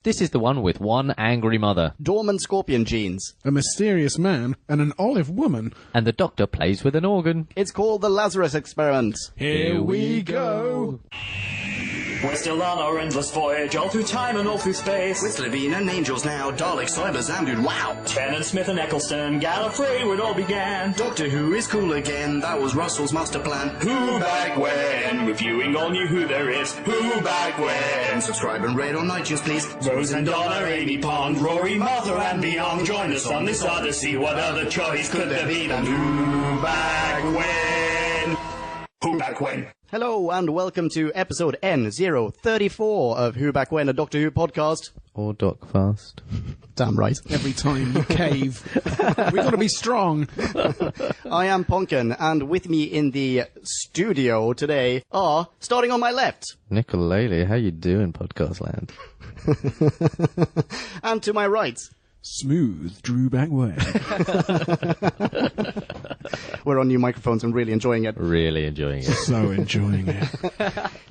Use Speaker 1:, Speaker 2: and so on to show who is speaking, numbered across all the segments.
Speaker 1: This is the one with one angry mother.
Speaker 2: Dormant scorpion genes.
Speaker 3: A mysterious man and an olive woman.
Speaker 1: And the doctor plays with an organ.
Speaker 2: It's called the Lazarus experiment.
Speaker 3: Here we go.
Speaker 4: We're still on our endless voyage, all through time and all through space.
Speaker 2: With Levine and angels now, Daleks, Cybers, Zamdude, wow!
Speaker 4: Tennant, Smith and Eccleston, Gallifrey, where it all began.
Speaker 2: Doctor Who is cool again, that was Russell's master plan.
Speaker 4: Who back when? Reviewing all new Who there is. Who back when?
Speaker 2: Subscribe and rate on iTunes, please.
Speaker 4: Rose and Donna, Amy Pond, Rory, Martha and beyond. Join us on this odyssey, what other choice could there be than Who back when? Who back when?
Speaker 2: Hello and welcome to episode N034 of Who Back When, a Doctor Who podcast.
Speaker 1: Or Doc Fast.
Speaker 2: Damn right.
Speaker 3: Every time you cave. We've got to be strong.
Speaker 2: I am Ponkin, and with me in the studio today are, starting on my left,
Speaker 1: Nicolele, how you doing, podcast land?
Speaker 2: and to my right,
Speaker 3: Smooth Drew back when.
Speaker 2: we're on new microphones and really enjoying it.
Speaker 1: Really enjoying it.
Speaker 3: So enjoying it.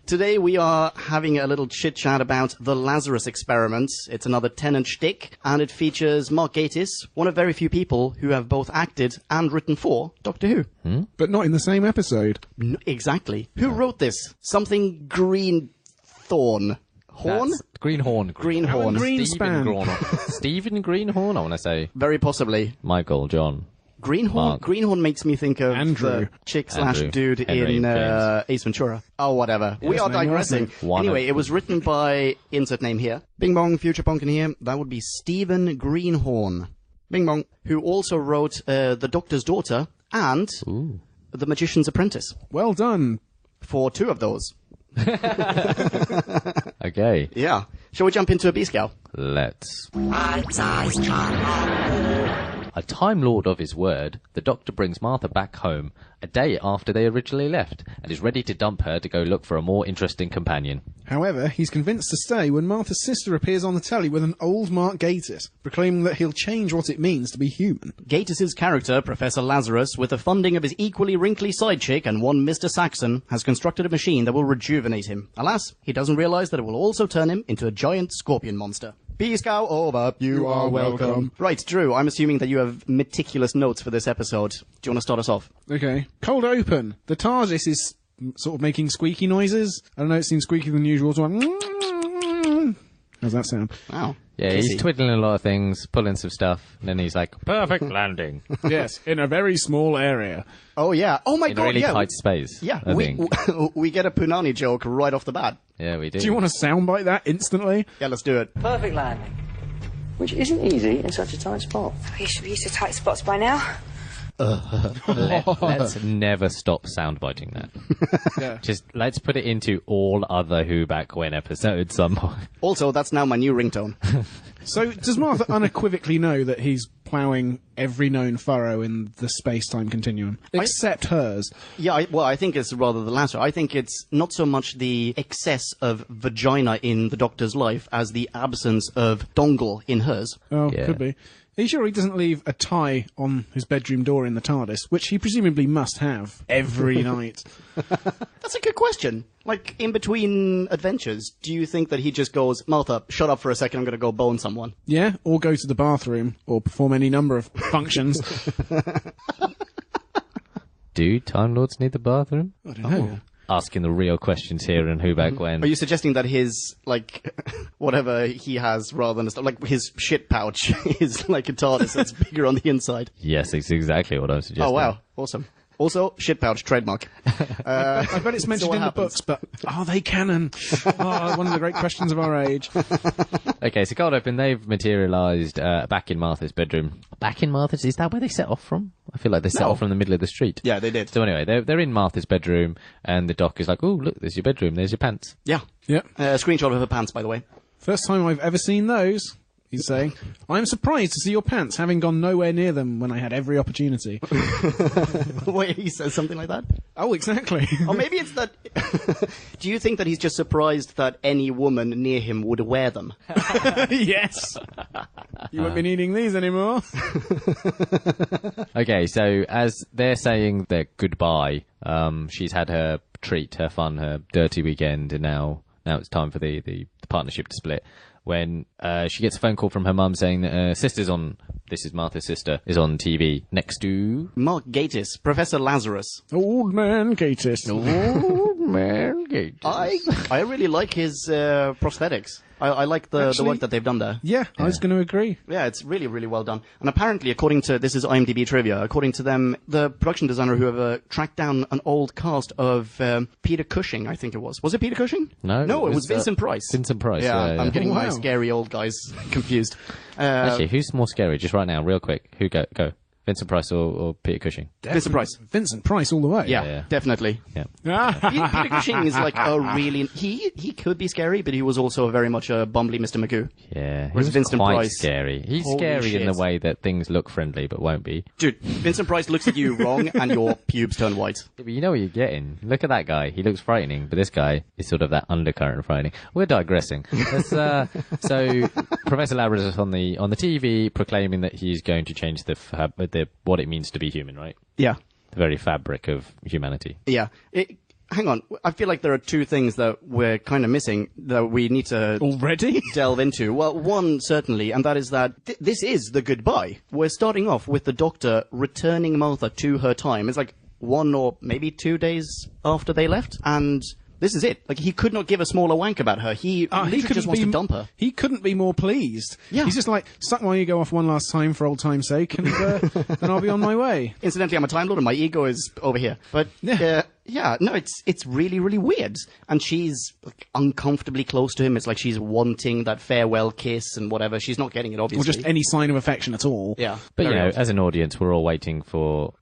Speaker 2: Today we are having a little chit-chat about the Lazarus experiment. It's another Tennant shtick, and it features Mark Gatiss, one of very few people who have both acted and written for Doctor Who.
Speaker 3: But not in the same episode.
Speaker 2: Exactly. Who wrote this? Something Greenthorn. Horn?
Speaker 1: That's Greenhorn.
Speaker 2: Greenhorn.
Speaker 1: Stephen Greenhorn, I want to say.
Speaker 2: Very possibly.
Speaker 1: Michael, John.
Speaker 2: Greenhorn?
Speaker 1: Mark.
Speaker 2: Greenhorn makes me think of
Speaker 3: Andrew.
Speaker 2: the chick
Speaker 1: Andrew.
Speaker 2: / dude
Speaker 1: Henry
Speaker 2: in
Speaker 1: James.
Speaker 2: Ace Ventura. Oh, whatever. We are
Speaker 3: name
Speaker 2: digressing.
Speaker 1: One
Speaker 2: Anyway,
Speaker 1: of-
Speaker 2: it was written by, insert name here, Bing Bong, Future Punkin here. That would be Stephen Greenhorn. Bing Bong, who also wrote The Doctor's Daughter and
Speaker 1: Ooh.
Speaker 2: The Magician's Apprentice.
Speaker 3: Well done.
Speaker 2: For two of those.
Speaker 1: Okay,
Speaker 2: Yeah. Shall we jump into a B-Scout?
Speaker 1: let's. A Time Lord of his word, the Doctor brings Martha back home a day after they originally left, and is ready to dump her to go look for a more interesting companion.
Speaker 3: However, he's convinced to stay when Martha's sister appears on the telly with an old Mark Gatiss, proclaiming that he'll change what it means to be human.
Speaker 2: Gatiss's character, Professor Lazarus, with the funding of his equally wrinkly side chick and one Mr. Saxon, has constructed a machine that will rejuvenate him. Alas, he doesn't realize that it will also turn him into a giant scorpion monster. P-Scout over. You are welcome. Right, Drew, I'm assuming that you have meticulous notes for this episode. Do you want to start us off?
Speaker 3: Okay. Cold open. The TARDIS is sort of making squeaky noises. I don't know, it seems squeakier than usual. So how's that sound?
Speaker 2: Wow.
Speaker 1: Yeah,
Speaker 2: Kissy.
Speaker 1: he's twiddling a lot of things, pulling some stuff, and then he's like, perfect landing.
Speaker 3: Yes, in a very small area.
Speaker 2: Oh, yeah. Oh, my
Speaker 1: In a
Speaker 2: God,
Speaker 1: really
Speaker 2: yeah.
Speaker 1: tight space,
Speaker 2: Yeah,
Speaker 1: I
Speaker 2: we,
Speaker 1: think.
Speaker 2: we get a Punani joke right off the bat.
Speaker 1: Yeah, we do.
Speaker 3: Do you want to soundbite that instantly?
Speaker 2: Yeah, let's do it.
Speaker 5: Perfect landing. Which isn't easy in such a tight spot.
Speaker 6: You should be used to tight spots by now.
Speaker 1: Let's never stop soundbiting that.
Speaker 3: Yeah.
Speaker 1: Just let's put it into all other Who Back When episodes somehow.
Speaker 2: Also, that's now my new ringtone.
Speaker 3: So, does Martha unequivocally know that he's ploughing every known furrow in the space-time continuum? Except hers.
Speaker 2: Yeah, I think it's rather the latter. I think it's not so much the excess of vagina in the Doctor's life as the absence of dongle in hers.
Speaker 3: Oh,
Speaker 1: Yeah.
Speaker 3: could be. Are you sure he doesn't leave a tie on his bedroom door in the TARDIS, which he presumably must have every night?
Speaker 2: That's a good question. Like, in between adventures, do you think that he just goes, Martha, shut up for a second, I'm going to go bone someone?
Speaker 3: Yeah, or go to the bathroom, or perform any number of functions.
Speaker 1: Do Time Lords need the bathroom?
Speaker 3: I don't know.
Speaker 1: Asking the real questions here in Who Back When.
Speaker 2: Are you suggesting that his, like, whatever he has rather than, like, his shit pouch is like a TARDIS that's bigger on the inside?
Speaker 1: Yes, it's exactly what I'm suggesting.
Speaker 2: Oh, wow. Awesome. Also, shit pouch, trademark.
Speaker 3: I bet it's mentioned
Speaker 2: what
Speaker 3: in the
Speaker 2: happens?
Speaker 3: books, but are they canon? One of the great questions of our age.
Speaker 1: Okay, so Cold Open, they've materialised back in Martha's bedroom. Back in Martha's? Is that where they set off from? I feel like they set off from the middle of the street.
Speaker 2: Yeah, they did.
Speaker 1: So anyway, they're in Martha's bedroom, and the doc is like, oh, look, there's your bedroom, there's your pants.
Speaker 2: Yeah.
Speaker 3: Yep.
Speaker 2: Screenshot of her pants, by the way.
Speaker 3: First time I've ever seen those, he's saying. I'm surprised to see your pants, having gone nowhere near them when I had every opportunity.
Speaker 2: Wait, he says something like that?
Speaker 3: Oh, exactly.
Speaker 2: Or maybe it's that... Do you think that he's just surprised that any woman near him would wear them?
Speaker 3: Yes. You won't be needing these anymore.
Speaker 1: Okay, so as they're saying their goodbye, she's had her treat, her fun, her dirty weekend, and now it's time for the partnership to split. when she gets a phone call from her mum saying that her sister's on. This is Martha's sister is on TV next to
Speaker 2: Mark Gatiss, Professor Lazarus.
Speaker 3: Old man Gatiss.
Speaker 1: Old man Gatiss.
Speaker 2: I really like his prosthetics. I like the work that they've done there.
Speaker 3: Yeah, I was going to agree.
Speaker 2: Yeah, it's really, really well done. And apparently, according to, this is IMDb trivia, according to them, the production designer who tracked down an old cast of Peter Cushing, I think it was. Was it Peter Cushing?
Speaker 1: No,
Speaker 2: it was Vincent Price.
Speaker 1: Vincent Price.
Speaker 2: Yeah,
Speaker 1: Yeah.
Speaker 2: I'm getting my
Speaker 3: Wow.
Speaker 2: scary old guys confused.
Speaker 1: Actually, who's more scary? Just right now, real quick. Who go? Vincent Price or Peter Cushing?
Speaker 2: Vincent Price.
Speaker 3: Vincent Price all the way.
Speaker 2: Yeah, definitely.
Speaker 1: Yeah.
Speaker 2: Peter Cushing is like a really... He could be scary, but he was also very much a bumbly Mr. Magoo.
Speaker 1: Yeah. He
Speaker 2: Whereas
Speaker 1: was
Speaker 2: Vincent
Speaker 1: quite
Speaker 2: Price-
Speaker 1: scary. He's
Speaker 2: Holy
Speaker 1: scary in
Speaker 2: shit.
Speaker 1: the way that things look friendly but won't be.
Speaker 2: Dude, Vincent Price looks at you wrong and your pubes turn white.
Speaker 1: Yeah, but you know what you're getting. Look at that guy. He looks frightening, but this guy is sort of that undercurrent of frightening. We're digressing. So Professor Lazarus is on the TV proclaiming that he's going to change the what it means to be human, right?
Speaker 2: Yeah.
Speaker 1: The very fabric of humanity.
Speaker 2: Yeah. Hang on. I feel like there are two things that we're kind of missing that we need to
Speaker 3: Already?
Speaker 2: delve into. Well, one, certainly, and that is that this is the goodbye. We're starting off with the Doctor returning Martha to her time. It's like 1 or maybe 2 days after they left, and this is it. Like, he could not give a smaller wank about her. He literally just wants to dump her.
Speaker 3: He couldn't be more pleased.
Speaker 2: Yeah.
Speaker 3: He's just like, suck my ego off one last time for old time's sake, and I'll be on my way.
Speaker 2: Incidentally, I'm a Time Lord and my ego is over here. But,
Speaker 3: Yeah.
Speaker 2: no, it's really, really weird. And she's like, uncomfortably close to him. It's like she's wanting that farewell kiss and whatever. She's not getting it,
Speaker 3: Or
Speaker 2: obviously.
Speaker 3: just any sign of affection at all.
Speaker 2: Yeah.
Speaker 1: But,
Speaker 2: Very odd.
Speaker 1: as an audience, we're all waiting for,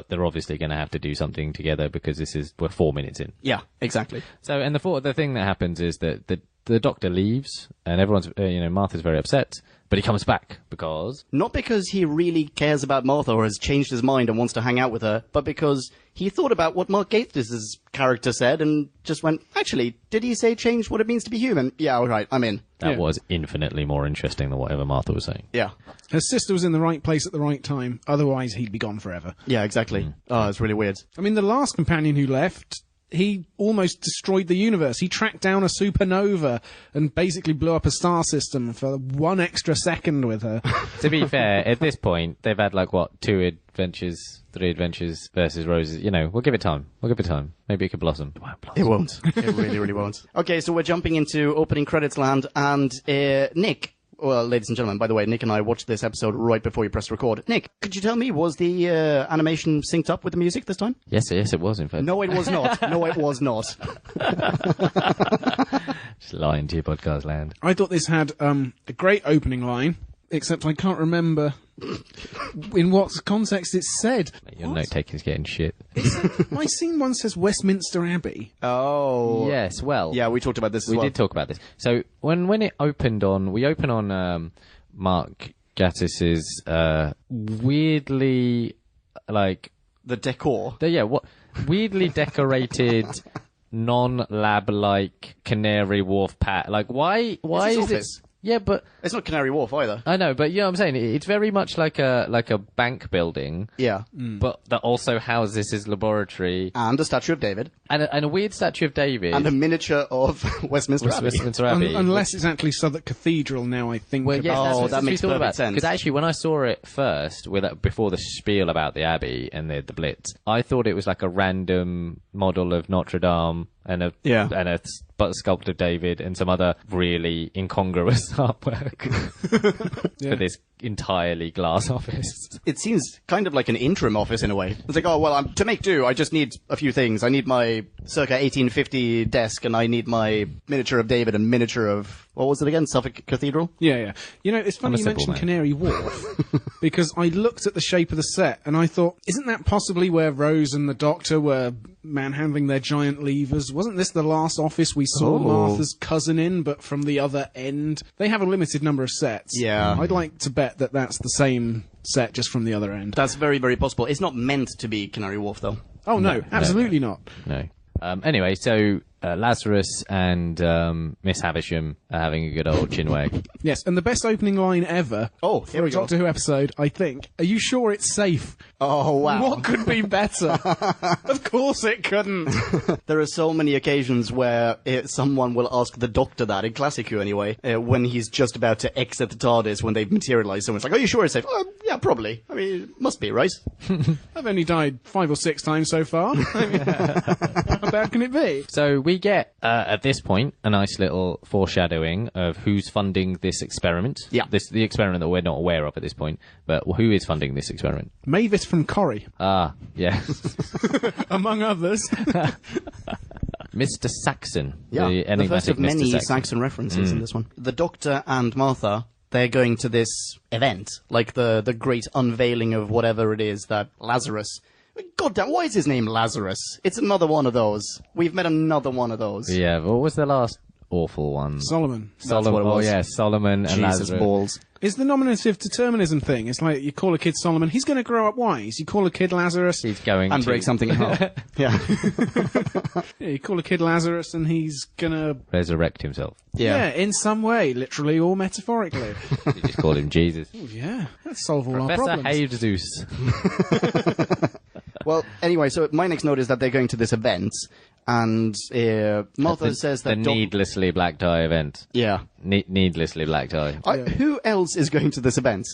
Speaker 1: they're obviously going to have to do something together because we're 4 minutes in.
Speaker 2: Yeah, exactly.
Speaker 1: So, and the thing that happens is that the Doctor leaves and everyone's, Martha's very upset, but he comes back because...
Speaker 2: Not because he really cares about Martha or has changed his mind and wants to hang out with her, but because he thought about what Mark Gatiss's character said and just went, actually, did he say change what it means to be human? Yeah, all right, I'm in.
Speaker 1: That was infinitely more interesting than whatever Martha was saying.
Speaker 2: Yeah.
Speaker 3: Her sister was in the right place at the right time, otherwise he'd be gone forever.
Speaker 2: Yeah, exactly. Oh, it's really weird.
Speaker 3: I mean, the last companion who left, he almost destroyed the universe. He tracked down a supernova and basically blew up a star system for 1 extra second with her.
Speaker 1: To be fair, at this point, they've had 2 adventures, 3 adventures versus Roses. We'll give it time. Maybe it could blossom.
Speaker 2: It won't. It really, really won't. Okay, so we're jumping into opening credits land, and Nick... Well, ladies and gentlemen, by the way, Nick and I watched this episode right before you pressed record. Nick, could you tell me, was the animation synced up with the music this time?
Speaker 1: Yes, it was, in fact.
Speaker 2: No, it was not. No, it was not.
Speaker 1: Just lying to your podcast land.
Speaker 3: I thought this had a great opening line, except I can't remember in what context it's said.
Speaker 1: Your note-taking's getting shit.
Speaker 3: My scene one says Westminster Abbey.
Speaker 2: Oh.
Speaker 1: Yes, well...
Speaker 2: Yeah, we talked about this as
Speaker 1: We
Speaker 2: well.
Speaker 1: did talk about this. So when it opened on... We open on Mark Gatiss's weirdly,
Speaker 2: The decor.
Speaker 1: weirdly decorated... non-lab-like Canary Wharf pat. Why
Speaker 2: his
Speaker 1: is
Speaker 2: office.
Speaker 1: it? Yeah, but
Speaker 2: It's not Canary Wharf either.
Speaker 1: I know, but I'm saying it's very much like a bank building,
Speaker 2: Yeah.
Speaker 1: but that also houses his laboratory
Speaker 2: And a statue of David.
Speaker 1: and a weird statue of David
Speaker 2: And a miniature of Westminster Abbey.
Speaker 1: Westminster Abbey.
Speaker 3: Unless it's actually Southwark Cathedral now, I think.
Speaker 1: Well, yes,
Speaker 2: Oh,
Speaker 1: that's what
Speaker 2: that
Speaker 1: we
Speaker 2: makes
Speaker 1: thought
Speaker 2: perfect
Speaker 1: about.
Speaker 2: sense.
Speaker 1: Because actually, when I saw it first, before the spiel about the Abbey and the Blitz, I thought it was like a random model of Notre Dame and a sculpt of David and some other really incongruous artwork for this entirely glass office.
Speaker 2: It seems kind of like an interim office in a way. It's like, oh, well, to make do, I just need a few things. I need my circa 1850 desk, and I need my miniature of David and miniature of, what was it again? Suffolk Cathedral?
Speaker 3: Yeah. It's funny you
Speaker 1: simple
Speaker 3: mentioned
Speaker 1: man.
Speaker 3: Canary Wharf, because I looked at the shape of the set and I thought, isn't that possibly where Rose and the Doctor were manhandling their giant levers? Wasn't this the last office we saw Martha's cousin in, but from the other end? They have a limited number of sets.
Speaker 2: Yeah.
Speaker 3: I'd like to bet that that's the same set, just from the other end.
Speaker 2: That's very, very possible. It's not meant to be Canary Wharf, though.
Speaker 3: Oh, no, absolutely not.
Speaker 1: No. Anyway, so Lazarus and Miss Havisham are having a good old chinwag.
Speaker 3: Yes, and the best opening line ever
Speaker 2: Oh,
Speaker 3: for
Speaker 2: here
Speaker 3: a
Speaker 2: we go.
Speaker 3: Doctor Who episode, I think. Are you sure it's safe?
Speaker 2: Oh, wow.
Speaker 3: What could be better? Of course it couldn't.
Speaker 2: There are so many occasions where someone will ask the Doctor that, in Classic Who anyway, when he's just about to exit the TARDIS when they've materialised. Someone's like, are you sure it's safe? Yeah, probably. I mean, it must be, right?
Speaker 3: I've only died 5 or 6 times so far. How bad can it be?
Speaker 1: So we get, at this point, a nice little foreshadowing of who's funding this experiment.
Speaker 2: Yeah.
Speaker 1: The experiment that we're not aware of at this point. But who is funding this experiment?
Speaker 3: Mavis from Corrie,
Speaker 1: Ah, yeah.
Speaker 3: among others.
Speaker 1: Mr. Saxon.
Speaker 2: Yeah,
Speaker 1: the
Speaker 2: the
Speaker 1: enigmatic
Speaker 2: first of
Speaker 1: Mr.
Speaker 2: many
Speaker 1: Saxon.
Speaker 2: Saxon references in this one. The Doctor and Martha, they're going to this event, like the great unveiling of whatever it is that Lazarus... God damn, why is his name Lazarus? It's another one of those. We've met another one of those.
Speaker 1: Yeah, what was the last awful one?
Speaker 3: Solomon.
Speaker 1: Solomon.
Speaker 2: what it was.
Speaker 1: Oh, yeah, Solomon and
Speaker 2: Jesus
Speaker 1: Lazarus.
Speaker 2: balls.
Speaker 3: It's the nominative determinism thing. It's like you call a kid Solomon, he's going to grow up wise. You call a kid Lazarus,
Speaker 1: He's going
Speaker 2: And
Speaker 1: to
Speaker 2: break something in half. Yeah.
Speaker 3: yeah, you call a kid Lazarus and he's going to,
Speaker 1: resurrect himself.
Speaker 3: yeah, in some way, literally or metaphorically.
Speaker 1: You just call him Jesus.
Speaker 3: Oh, yeah, that'd solve all our
Speaker 1: Professor
Speaker 3: problems.
Speaker 1: Jesus.
Speaker 2: Well, anyway, so my next note is that they're going to this event, and Martha says
Speaker 1: The
Speaker 2: that...
Speaker 1: needlessly black tie event.
Speaker 2: Yeah.
Speaker 1: Needlessly black tie.
Speaker 2: Who else is going to this event?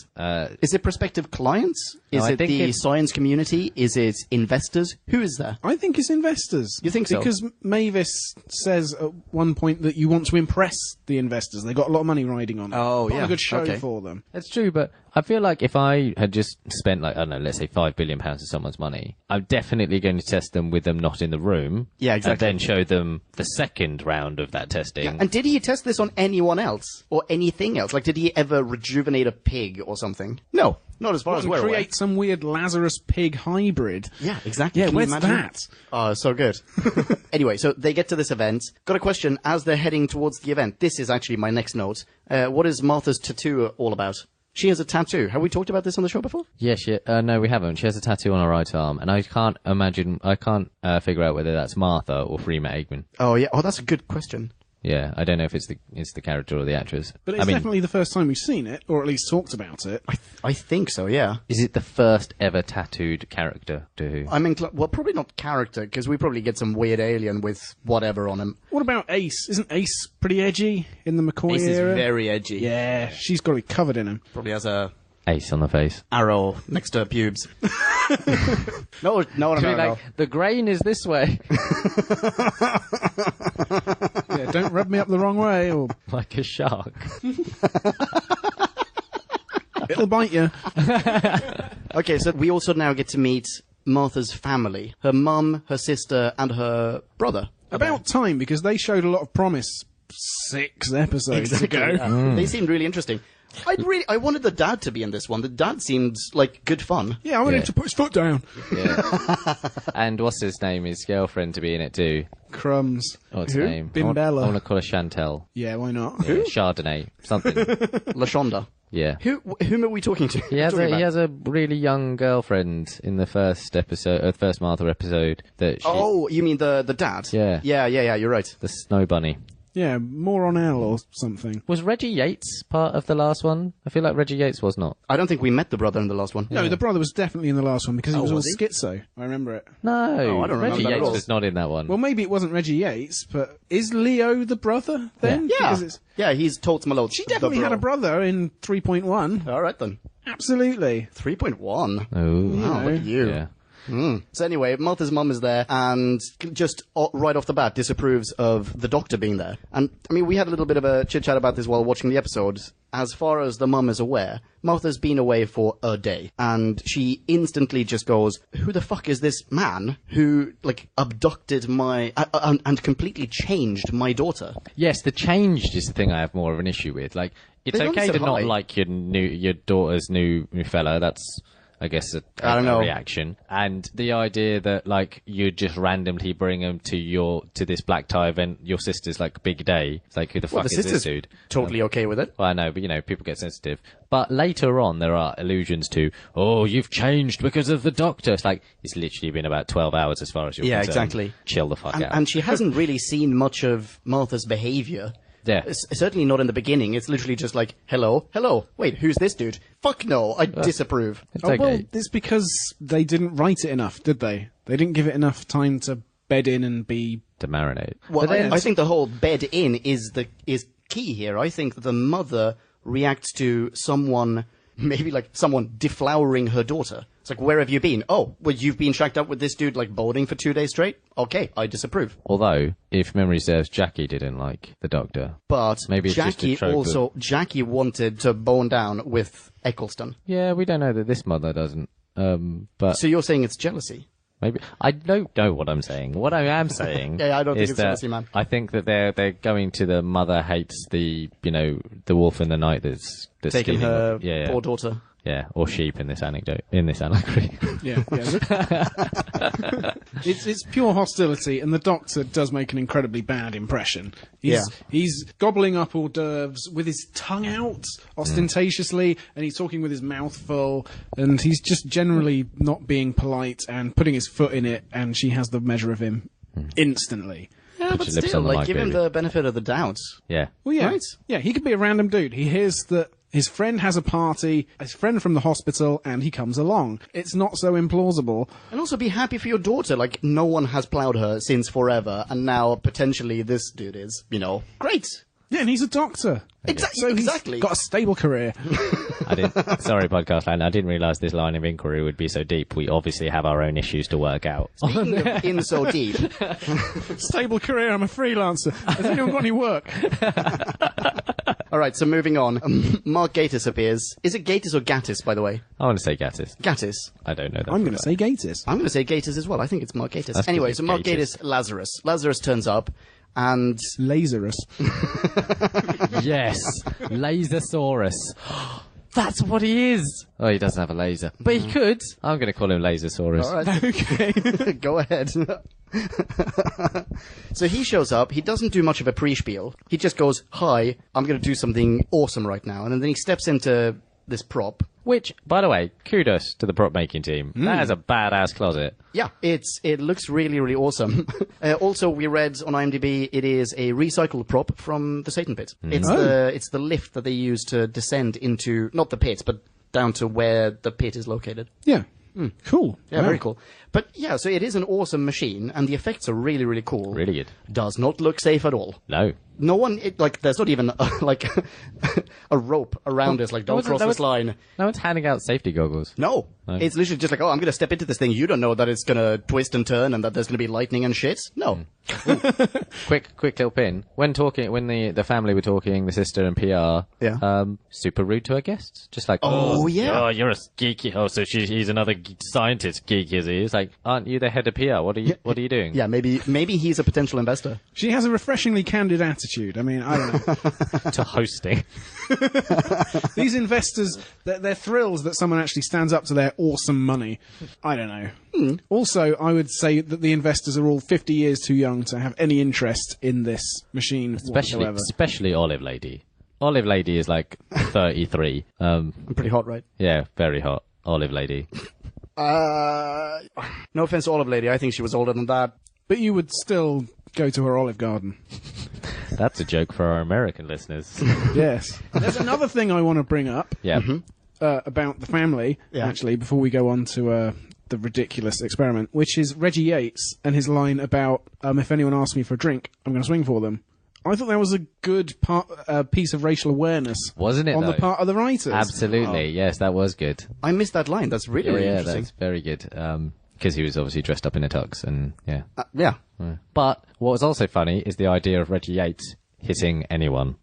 Speaker 2: Is it prospective clients? Is
Speaker 1: I
Speaker 2: it
Speaker 1: think
Speaker 2: the
Speaker 1: it's-
Speaker 2: science community? Is it investors? Who is there?
Speaker 3: I think it's investors.
Speaker 2: You think so?
Speaker 3: Because Mavis says at one point that you want to impress the investors. They've got a lot of money riding on it.
Speaker 2: Oh,
Speaker 3: Put on
Speaker 2: yeah.
Speaker 3: a good show
Speaker 2: Okay.
Speaker 3: for them.
Speaker 1: That's true, but I feel like if I had just spent, like, I don't know, let's say £5 billion of someone's money, I'm definitely going to test them with them not in the room.
Speaker 2: Yeah, exactly.
Speaker 1: And then show them the second round of that testing.
Speaker 2: And did he test this on anyone else? Or anything else? Like, did he ever rejuvenate a pig or something? No. Not as far as
Speaker 3: And
Speaker 2: we're aware.
Speaker 3: create some weird Lazarus pig hybrid.
Speaker 2: Yeah, exactly.
Speaker 3: Yeah,
Speaker 2: Can you
Speaker 3: where's
Speaker 2: imagine?
Speaker 3: that?
Speaker 2: Oh, so good. Anyway, so they get to this event. Got a question as they're heading towards the event. This is actually my next note. What is Martha's tattoo all about? She has a tattoo. Have we talked about this on the show before?
Speaker 1: Yeah, no, we haven't. She has a tattoo on her right arm, and I can't figure out whether that's Martha or Freema Eggman.
Speaker 2: Oh, yeah. Oh, that's a good question.
Speaker 1: Yeah, I don't know if it's the character or the actress.
Speaker 3: But it's definitely the first time we've seen it, or at least talked about it.
Speaker 2: I think so, yeah.
Speaker 1: Is it the first ever tattooed character to Who?
Speaker 2: I mean, well, probably not character, because we probably get some weird alien with whatever on him.
Speaker 3: What about Ace? Isn't Ace pretty edgy in the McCoy
Speaker 2: Ace is
Speaker 3: era?
Speaker 2: very edgy.
Speaker 3: Yeah, she's got to be covered in him.
Speaker 2: Probably has a
Speaker 1: Ace on the face.
Speaker 2: arrow next to her pubes. No,
Speaker 1: The grain is this way.
Speaker 3: Yeah, don't rub me up the wrong way, or
Speaker 1: Like a shark.
Speaker 3: it'll bite you.
Speaker 2: Okay, so we also now get to meet Martha's family. Her mum, her sister, and her brother.
Speaker 3: About time, because they showed a lot of promise 6 episodes ago.
Speaker 2: They seemed really interesting. I wanted the dad to be in this one. The dad seemed like good fun.
Speaker 3: Yeah, I want him
Speaker 1: Yeah.
Speaker 3: to put his foot down.
Speaker 1: Yeah. And what's his name? His girlfriend to be in it too.
Speaker 3: Crumbs.
Speaker 1: What's
Speaker 2: Who?
Speaker 1: her name?
Speaker 3: Bimbella.
Speaker 1: I want to call her Chantel.
Speaker 3: Yeah, why not?
Speaker 1: Yeah, Chardonnay. Something.
Speaker 2: LaShonda.
Speaker 1: Yeah.
Speaker 2: Whom are we talking to?
Speaker 1: He has a really young girlfriend in the first episode, first Martha episode. That she,
Speaker 2: Oh, you mean the dad?
Speaker 1: Yeah.
Speaker 2: Yeah, you're right.
Speaker 1: the Snow Bunny.
Speaker 3: Yeah, more on L or something.
Speaker 1: Was Reggie Yates part of the last one? I feel like Reggie Yates was not.
Speaker 2: I don't think we met the brother in the last one.
Speaker 3: No, the brother was definitely in the last one because he was all
Speaker 2: was he?
Speaker 3: schizo. I remember it.
Speaker 1: No,
Speaker 2: I don't remember
Speaker 1: Reggie
Speaker 2: that at
Speaker 1: Yates
Speaker 2: all.
Speaker 1: was not in that one.
Speaker 3: Well, maybe it wasn't Reggie Yates, but is Leo the brother then?
Speaker 2: Yeah.
Speaker 3: Because it's-
Speaker 2: Yeah, he's Totes Malone.
Speaker 3: she definitely had a brother in 3.1.
Speaker 2: All right, then.
Speaker 3: Absolutely.
Speaker 2: 3.1.
Speaker 1: oh,
Speaker 2: Wow, look at you.
Speaker 1: yeah.
Speaker 2: So anyway, Martha's mum is there and just right off the bat disapproves of the doctor being there. And, I mean, we had a little bit of a chit-chat about this while watching the episode. As far as the mum is aware, Martha's been away for a day. And she instantly just goes, who the fuck is this man who, like, abducted my... and completely changed my daughter?
Speaker 1: Yes, the changed is the thing I have more of an issue with. Like, it's
Speaker 2: They only
Speaker 1: okay
Speaker 2: said
Speaker 1: to not
Speaker 2: hi.
Speaker 1: like your daughter's new fella. That's I guess,
Speaker 2: I don't know.
Speaker 1: reaction. And the idea that, like, you just randomly bring them to this black tie event, your sister's, like, big day. It's like, who the fuck is this dude?
Speaker 2: Totally okay with it.
Speaker 1: Well, I know, but, you know, people get sensitive. But later on, there are allusions to, oh, you've changed because of the doctor. It's like, it's literally been about 12 hours as far as you're concerned.
Speaker 2: Exactly.
Speaker 1: Chill the fuck out.
Speaker 2: And she hasn't really seen much of Martha's behaviour.
Speaker 1: Yeah.
Speaker 2: Certainly not in the beginning. It's literally just like, hello, hello. Wait, who's this dude? Fuck no, I disapprove.
Speaker 1: It's
Speaker 3: Oh,
Speaker 1: okay.
Speaker 3: well, it's because they didn't write it enough, did they? They didn't give it enough time to bed in and be...
Speaker 1: To marinate.
Speaker 2: Well, I think the whole bed in is key here. I think that the mother reacts to someone, maybe like someone deflowering her daughter. It's like, where have you been? Oh, well, you've been shacked up with this dude, like, boarding for 2 days straight? Okay, I disapprove.
Speaker 1: Although, if memory serves, Jackie didn't like the doctor.
Speaker 2: But
Speaker 1: Maybe it's just a trope
Speaker 2: Jackie wanted to bone down with Eccleston.
Speaker 1: Yeah, we don't know that this mother doesn't. But
Speaker 2: So you're saying it's jealousy?
Speaker 1: maybe I don't know what I'm saying. What I am saying,
Speaker 2: Yeah, I don't think
Speaker 1: is
Speaker 2: it's
Speaker 1: that
Speaker 2: jealousy, man.
Speaker 1: I think that they're going to the mother hates the wolf in the night that's
Speaker 2: Taking
Speaker 1: stealing
Speaker 2: her
Speaker 1: yeah.
Speaker 2: poor daughter.
Speaker 1: Yeah, or sheep in this allegory.
Speaker 3: Yeah. It's pure hostility, and the doctor does make an incredibly bad impression. He's gobbling up hors d'oeuvres with his tongue out ostentatiously, and he's talking with his mouth full, and he's just generally not being polite and putting his foot in it, and she has the measure of him instantly.
Speaker 2: Yeah,
Speaker 1: Put
Speaker 2: but
Speaker 1: your lips
Speaker 2: still,
Speaker 1: on the
Speaker 2: like,
Speaker 1: mic,
Speaker 2: give him
Speaker 1: baby.
Speaker 2: the benefit of the doubt.
Speaker 1: Yeah.
Speaker 3: Well, yeah.
Speaker 2: Right.
Speaker 3: Yeah, he could be a random dude. He hears that his friend has a party, his friend from the hospital, and he comes along. It's not so implausible.
Speaker 2: And also be happy for your daughter. Like, no one has plowed her since forever, and now potentially this dude is, great.
Speaker 3: Yeah, and he's a doctor. So
Speaker 2: exactly.
Speaker 3: He's got a stable career.
Speaker 1: Sorry, podcast line. I didn't realise this line of inquiry would be so deep. We obviously have our own issues to work out.
Speaker 2: Speaking of in so deep,
Speaker 3: Stable career, I'm a freelancer. Has anyone got any work?
Speaker 2: all right, so moving on. Mark Gatiss appears. Is it Gatiss or Gattis, by the way?
Speaker 1: I want to say Gattis.
Speaker 2: Gattis.
Speaker 1: I don't know that.
Speaker 3: I'm going to say Gatiss.
Speaker 2: I'm going to say Gatiss as well. I think it's Mark Gatiss.
Speaker 1: That's
Speaker 2: Anyway,
Speaker 1: good.
Speaker 2: so Mark
Speaker 1: Gatiss.
Speaker 2: Gatiss, Lazarus. Lazarus turns up, and
Speaker 3: Lazarus.
Speaker 1: Yes, Lasersaurus. That's what he is. Oh, he doesn't have a laser, but he could. I'm going to call him Lasersaurus.
Speaker 2: all right,
Speaker 3: Okay.
Speaker 2: go ahead. So he shows up. He doesn't do much of a pre-spiel. He just goes, "Hi, I'm going to do something awesome right now," and then he steps into this prop.
Speaker 1: Which, by the way, kudos to the prop making team. That is a badass closet.
Speaker 2: Yeah, it looks really, really awesome. Also, we read on IMDb it is a recycled prop from the Satan Pit. It's the lift that they use to descend into, not the pit, but down to where the pit is located.
Speaker 3: Yeah. Cool.
Speaker 2: Yeah, very cool. But yeah, so it is an awesome machine, and the effects are really, really cool.
Speaker 1: Really good.
Speaker 2: Does not look safe at all.
Speaker 1: No.
Speaker 2: No one, there's not even a rope around us, like, don't cross this line.
Speaker 1: No one's handing out safety goggles.
Speaker 2: No. It's literally just like, oh, I'm going to step into this thing. You don't know that it's going to twist and turn and that there's going to be lightning and shit. No.
Speaker 1: Quick little pin. When the family were talking, the sister and PR, super rude to her guests. Just like,
Speaker 2: Oh, yeah.
Speaker 1: Oh, you're a geeky. Oh, so he's another scientist geek, is he? It's like, aren't you the head of PR? What are you doing?
Speaker 2: Yeah, maybe he's a potential investor.
Speaker 3: She has a refreshingly candid attitude. I mean, I don't know.
Speaker 1: To hosting.
Speaker 3: These investors, they're thrilled that someone actually stands up to their awesome money. I don't know. Also, I would say that the investors are all 50 years too young to have any interest in this machine whatsoever.
Speaker 1: Especially Olive Lady. Olive Lady is like 33.
Speaker 2: I'm pretty hot, right?
Speaker 1: Yeah, very hot. Olive Lady.
Speaker 2: No offense to Olive Lady, I think she was older than that.
Speaker 3: But you would still go to her Olive Garden.
Speaker 1: That's a joke for our American listeners.
Speaker 3: Yes. There's another thing I want to bring up
Speaker 1: Yeah.
Speaker 3: about the family, actually, before we go on to the ridiculous experiment, which is Reggie Yates and his line about, if anyone asks me for a drink, I'm going to swing for them. I thought that was a good piece of racial awareness.
Speaker 1: Wasn't it,
Speaker 3: on
Speaker 1: though?
Speaker 3: the part of the writers.
Speaker 1: Absolutely. Yes, that was good.
Speaker 2: I missed that line. That's really, really
Speaker 1: Yeah,
Speaker 2: interesting.
Speaker 1: that's very good. Because he was obviously dressed up in a tux, and yeah.
Speaker 2: Yeah.
Speaker 1: But what was also funny is the idea of Reggie Yates hitting anyone.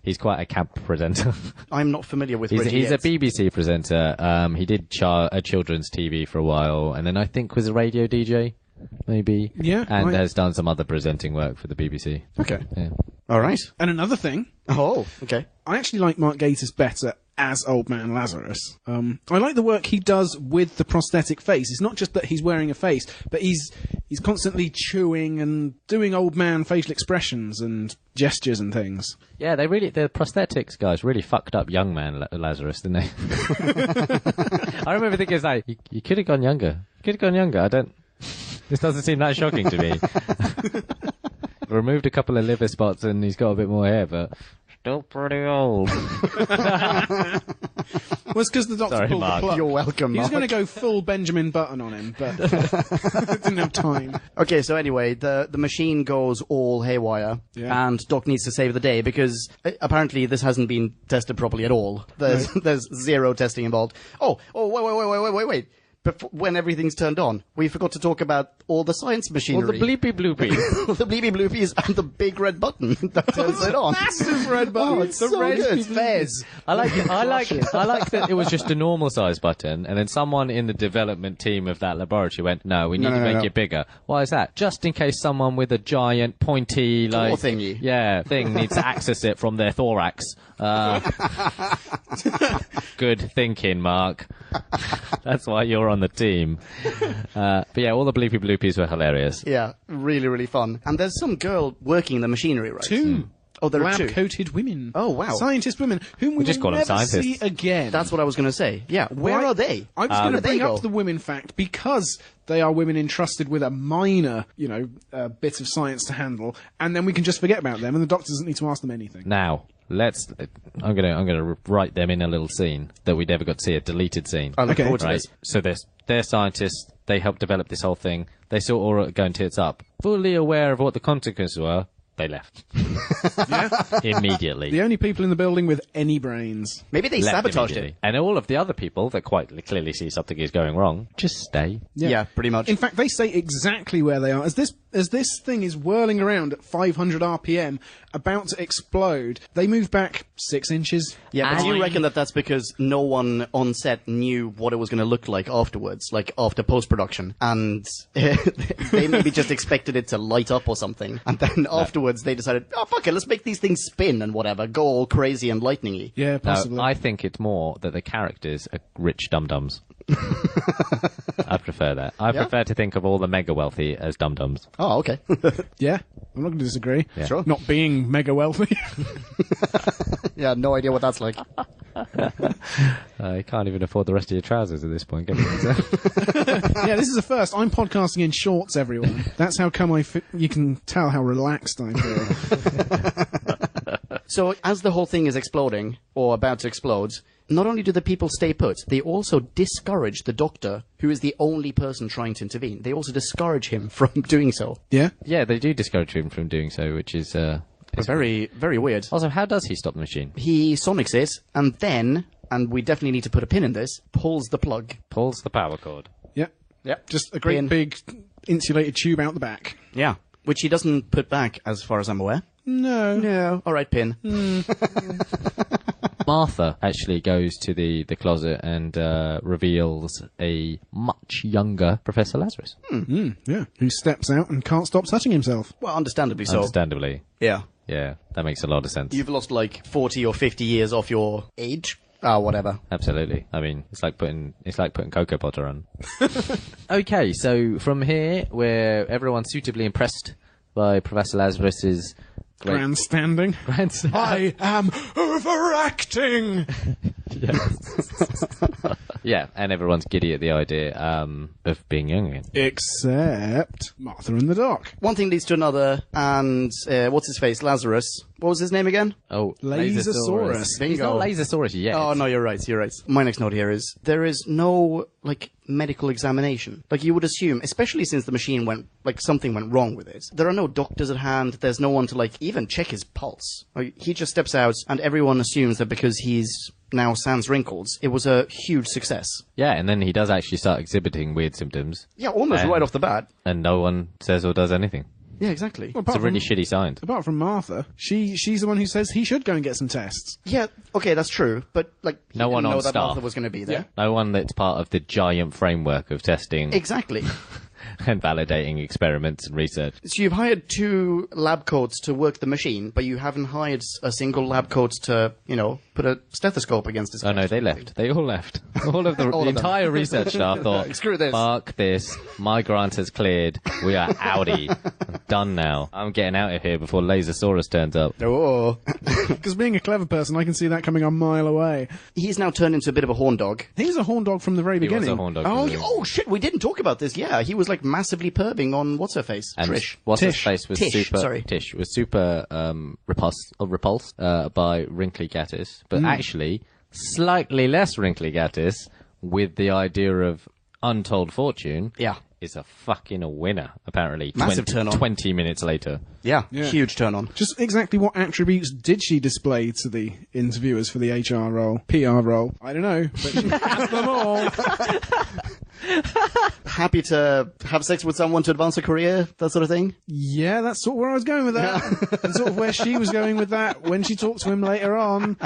Speaker 1: He's quite a camp presenter.
Speaker 2: I'm not familiar with
Speaker 1: He's
Speaker 2: Reggie
Speaker 1: a
Speaker 2: Yates.
Speaker 1: BBC presenter. He did a children's TV for a while, and then I think was a radio DJ, maybe.
Speaker 3: Yeah,
Speaker 1: And
Speaker 3: right.
Speaker 1: has done some other presenting work for the BBC.
Speaker 2: Okay.
Speaker 1: Yeah.
Speaker 2: All right.
Speaker 3: And another thing,
Speaker 2: Oh, okay.
Speaker 3: I actually like Mark Gatiss better as Old Man Lazarus. I like the work he does with the prosthetic face. It's not just that he's wearing a face, but he's constantly chewing and doing old man facial expressions and gestures and things.
Speaker 1: Yeah, the prosthetics guys really fucked up young man Lazarus, didn't they? I remember thinking, it's like, you could have gone younger. This doesn't seem that shocking to me. Removed a couple of liver spots and he's got a bit more hair, but still pretty old.
Speaker 3: Well, it's because the doctor
Speaker 1: Sorry,
Speaker 3: pulled
Speaker 1: Mark.
Speaker 3: the plug.
Speaker 2: You're welcome,
Speaker 3: He was
Speaker 2: Mark.
Speaker 3: going to go full Benjamin Button on him, but didn't have time.
Speaker 2: Okay, so anyway, the machine goes all haywire,
Speaker 3: Yeah.
Speaker 2: and Doc needs to save the day because apparently this hasn't been tested properly at all. There's zero testing involved. Oh, wait. When everything's turned on, we forgot to talk about all the science machinery.
Speaker 1: Well, the bleepy bloopies.
Speaker 2: The bleepy bloopies and the big red button that turns it on.
Speaker 3: Massive red button.
Speaker 2: Oh, it's so good. Fez.
Speaker 1: I like that it was just a normal size button, and then someone in the development team of that laboratory went, "No, we need to make it bigger." Why is that? Just in case someone with a giant pointy
Speaker 2: Claw thingy.
Speaker 1: thing needs to access it from their thorax. Good thinking, Mark. That's why you're on the team. But yeah, all the bleepy bloopies were hilarious.
Speaker 2: Yeah, really, really fun. And there's some girl working the machinery, right?
Speaker 3: Two.
Speaker 2: Oh, there are two.
Speaker 3: Lab-coated women.
Speaker 2: Oh, wow.
Speaker 3: Scientist women, whom we
Speaker 1: just
Speaker 3: will
Speaker 1: call them
Speaker 3: never
Speaker 1: scientists.
Speaker 3: see again.
Speaker 2: That's what I was going to say. Yeah, where
Speaker 3: Why-
Speaker 2: are they?
Speaker 3: I was going to
Speaker 2: Where
Speaker 3: bring
Speaker 2: they go?
Speaker 3: up the women fact because they are women entrusted with a minor, bit of science to handle, and then we can just forget about them, and the doctor doesn't need to ask them anything.
Speaker 1: Now, I'm gonna write them in a little scene that we never got to see, a deleted scene.
Speaker 2: I look
Speaker 3: Okay.
Speaker 2: forward to
Speaker 1: Right.
Speaker 2: this.
Speaker 1: So they're scientists. They helped develop this whole thing. They saw Aura going tits up. Fully aware of what the consequences were, they left. Immediately.
Speaker 3: The only people in the building with any brains.
Speaker 2: Maybe they
Speaker 1: Left
Speaker 2: sabotaged it.
Speaker 1: immediately. And all of the other people that quite clearly see something is going wrong, just stay.
Speaker 2: Yeah, pretty much.
Speaker 3: In fact, they say exactly where they are. As this thing is whirling around at 500 RPM, about to explode, they move back 6 inches.
Speaker 2: Yeah, but do you reckon that that's because no one on set knew what it was going to look like afterwards, like after post-production, and they maybe just expected it to light up or something, and then afterwards they decided, oh, fuck it, let's make these things spin and whatever, go all crazy and lightning-y.
Speaker 3: Yeah, possibly.
Speaker 1: No, I think it's more that the characters are rich dum-dums. I prefer that. I prefer to think of all the mega wealthy as dum-dums.
Speaker 2: Oh, okay.
Speaker 3: Yeah, I'm not going to disagree.
Speaker 1: Yeah.
Speaker 2: Sure.
Speaker 3: Not being mega wealthy.
Speaker 2: Yeah, no idea what that's like.
Speaker 1: You can't even afford the rest of your trousers at this point, can you?
Speaker 3: Yeah, this is a first. I'm podcasting in shorts, everyone. That's how come you can tell how relaxed I feel.
Speaker 2: So, as the whole thing is exploding, or about to explode, not only do the people stay put, they also discourage the doctor, who is the only person trying to intervene. They also discourage him from doing so.
Speaker 3: Yeah?
Speaker 1: Yeah, they do discourage him from doing so, which is...
Speaker 2: Very, very weird.
Speaker 1: Also, how does he stop the machine?
Speaker 2: He sonics it, and then, and we definitely need to put a pin in this, pulls the plug.
Speaker 1: Pulls the power cord.
Speaker 3: Yeah.
Speaker 2: Yep.
Speaker 3: Just a great
Speaker 2: Pin.
Speaker 3: big insulated tube out the back.
Speaker 2: Yeah. Which he doesn't put back, as far as I'm aware.
Speaker 3: No.
Speaker 2: No. All right, pin.
Speaker 1: Martha actually goes to the closet and reveals a much younger Professor Lazarus.
Speaker 3: Yeah. Who steps out and can't stop touching himself.
Speaker 2: Well, understandably so.
Speaker 1: Understandably.
Speaker 2: Yeah.
Speaker 1: Yeah, that makes a lot of sense.
Speaker 2: You've lost like 40 or 50 years off your age. Whatever.
Speaker 1: Absolutely. I mean, it's like putting Cocoa Potter on. Okay, so from here, where everyone's suitably impressed by Professor Lazarus's
Speaker 3: Grandstanding. I am overacting!
Speaker 1: Yeah, and everyone's giddy at the idea of being young again.
Speaker 3: Except Martha and the Doc.
Speaker 2: One thing leads to another, and what's his face? Lazarus. What was his name again?
Speaker 1: Oh,
Speaker 3: Lasersaurus.
Speaker 1: He's not Lasersaurus yet.
Speaker 2: Oh, no, you're right. My next note here is, there is no, medical examination. You would assume, especially since the machine something went wrong with it. There are no doctors at hand, there's no one to, even check his pulse. He just steps out, and everyone assumes that because he's now sans wrinkles, it was a huge success.
Speaker 1: Yeah, and then he does actually start exhibiting weird symptoms.
Speaker 2: Yeah, almost right off the bat.
Speaker 1: And no one says or does anything.
Speaker 2: Yeah, exactly.
Speaker 3: Well,
Speaker 1: It's a really shitty sign.
Speaker 3: Apart from Martha, she's the one who says he should go and get some tests.
Speaker 2: Yeah, okay, that's true, but, he
Speaker 1: No one
Speaker 2: didn't know
Speaker 1: on
Speaker 2: that
Speaker 1: staff.
Speaker 2: Martha was going to be there.
Speaker 1: No one that's part of the giant framework of testing.
Speaker 2: Exactly.
Speaker 1: and validating experiments and research.
Speaker 2: So you've hired 2 lab coats to work the machine, but you haven't hired a single lab coat to, put a stethoscope against his
Speaker 1: Oh no, they left. They all left. All of the entire research staff thought,
Speaker 2: screw this.
Speaker 1: Fuck this. My grant has cleared. We are outie. I'm done now. I'm getting out of here before Lazarus turns up.
Speaker 2: Oh.
Speaker 3: Because being a clever person, I can see that coming a mile away.
Speaker 2: He's now turned into a bit of a horn dog.
Speaker 3: He's a horn dog from the very
Speaker 1: He was
Speaker 3: beginning.
Speaker 1: a horn dog.
Speaker 2: Oh, shit, we didn't talk about this. Yeah, he was like massively perving on what's-her-face?
Speaker 1: And
Speaker 2: Trish.
Speaker 1: What's-his face was
Speaker 2: Tish,
Speaker 1: super...
Speaker 2: sorry.
Speaker 1: Tish was super repulsed by Wrinkly Gattis, but actually slightly less Wrinkly Gattis with the idea of Untold Fortune.
Speaker 2: Yeah.
Speaker 1: Is a fucking winner, apparently.
Speaker 2: Massive turn on.
Speaker 1: 20 minutes later.
Speaker 2: Yeah, huge turn on.
Speaker 3: Just exactly what attributes did she display to the interviewers for the HR role, PR role? I don't know, but she has them all.
Speaker 2: Happy to have sex with someone to advance a career, that sort of thing?
Speaker 3: Yeah, that's sort of where I was going with that. And sort of where she was going with that when she talked to him later on.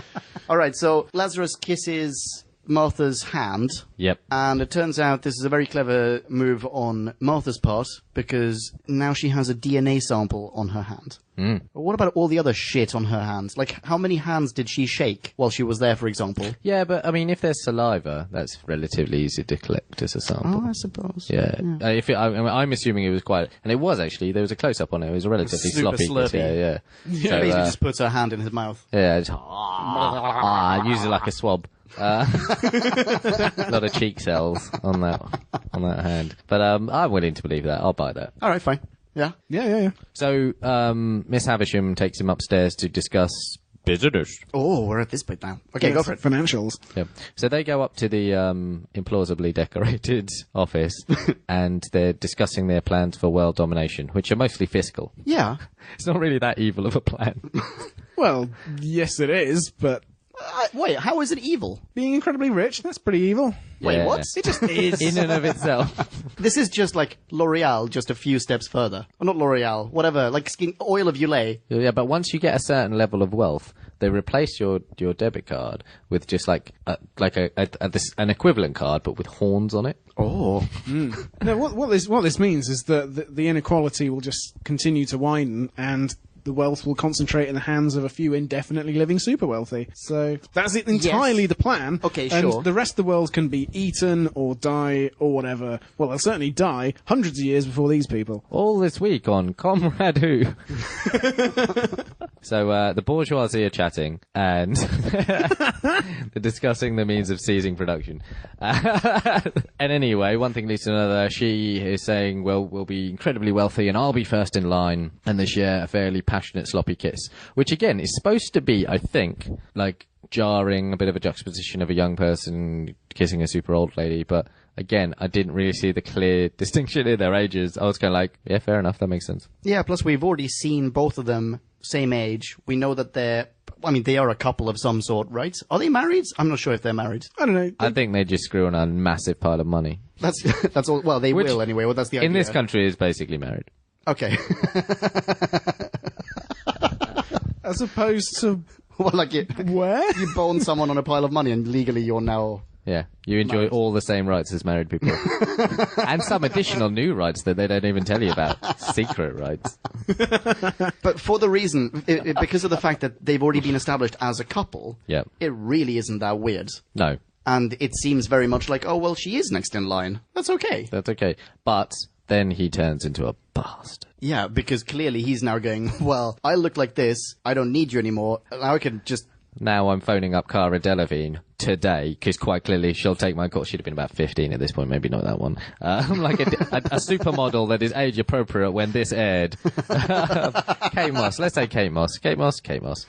Speaker 2: All right, so Lazarus kisses Martha's hand.
Speaker 1: Yep.
Speaker 2: And it turns out this is a very clever move on Martha's part, because now she has a DNA sample on her hand. But what about all the other shit on her hands? Like, how many hands did she shake while she was there, for example?
Speaker 1: Yeah, but I mean, if there's saliva, that's relatively easy to collect as a sample.
Speaker 2: Oh, I suppose.
Speaker 1: Yeah. I'm assuming it was quite... And it was, actually. There was a close-up on it. It was a relatively
Speaker 2: Super
Speaker 1: sloppy.
Speaker 2: slurpy.
Speaker 1: Yeah.
Speaker 2: She basically just puts her hand in his mouth.
Speaker 1: Yeah, just... use it like a swab. A lot of cheek cells on that hand. But I'm willing to believe that. I'll buy that.
Speaker 2: All right, fine. Yeah.
Speaker 3: Yeah.
Speaker 1: So Miss Havisham takes him upstairs to discuss business.
Speaker 2: Oh, we're at this bit now. Okay, go for it.
Speaker 3: Financials.
Speaker 1: Yeah. So they go up to the implausibly decorated office and they're discussing their plans for world domination, which are mostly fiscal.
Speaker 2: Yeah.
Speaker 1: It's not really that evil of a plan.
Speaker 3: Well, yes it is, but
Speaker 2: Wait, how is it evil?
Speaker 3: being incredibly rich, that's pretty evil.
Speaker 2: Wait,
Speaker 1: Yeah.
Speaker 2: what? It just is.
Speaker 1: In and of itself.
Speaker 2: This is just like L'Oreal, just a few steps further. Or not L'Oreal, whatever, like oil of Ulay.
Speaker 1: Yeah, but once you get a certain level of wealth, they replace your debit card with just like an equivalent card, but with horns on it.
Speaker 2: Oh.
Speaker 3: No, what this means is that the inequality will just continue to widen, and the wealth will concentrate in the hands of a few indefinitely living super wealthy. So that's it entirely the plan.
Speaker 2: Okay,
Speaker 3: and
Speaker 2: sure.
Speaker 3: The rest of the world can be eaten or die or whatever. Well, they'll certainly die hundreds of years before these people.
Speaker 1: All this week on Comrade Who. So the bourgeoisie are chatting and they're discussing the means of seizing production. And anyway, one thing leads to another. She is saying, well, we'll be incredibly wealthy and I'll be first in line. And they share a fairly passionate sloppy kiss, which again is supposed to be, I think, like jarring, a bit of a juxtaposition of a young person kissing a super old lady. But again, I didn't really see the clear distinction in their ages. I was kind of like, yeah, fair enough, that makes sense.
Speaker 2: Yeah, plus we've already seen both of them same age. We know that they are a couple of some sort, right? Are they married? I'm not sure if they're married.
Speaker 3: I don't know.
Speaker 1: I think they just screw on a massive pile of money.
Speaker 2: That's all. Well, they will anyway. Well, that's the idea.
Speaker 1: In this country is basically married.
Speaker 2: Okay.
Speaker 3: As opposed to
Speaker 2: Well, like
Speaker 3: where?
Speaker 2: you bone someone on a pile of money and legally you're now...
Speaker 1: Yeah, you enjoy all the same rights as married people. And some additional new rights that they don't even tell you about. Secret rights.
Speaker 2: But for the reason, because of the fact that they've already been established as a couple,
Speaker 1: Yeah.
Speaker 2: it really isn't that weird.
Speaker 1: No,
Speaker 2: And it seems very much like, oh, well, she is next in line. That's okay.
Speaker 1: that's okay. But then he turns into a bastard.
Speaker 2: Yeah, because clearly he's now going, well, I look like this, I don't need you anymore, now I can just...
Speaker 1: Now I'm phoning up Cara Delevingne today, because quite clearly she'll take my call. She'd have been about 15 at this point, maybe not that one. Like a supermodel that is age appropriate when this aired. Kate Moss, let's say Kate Moss. Kate Moss.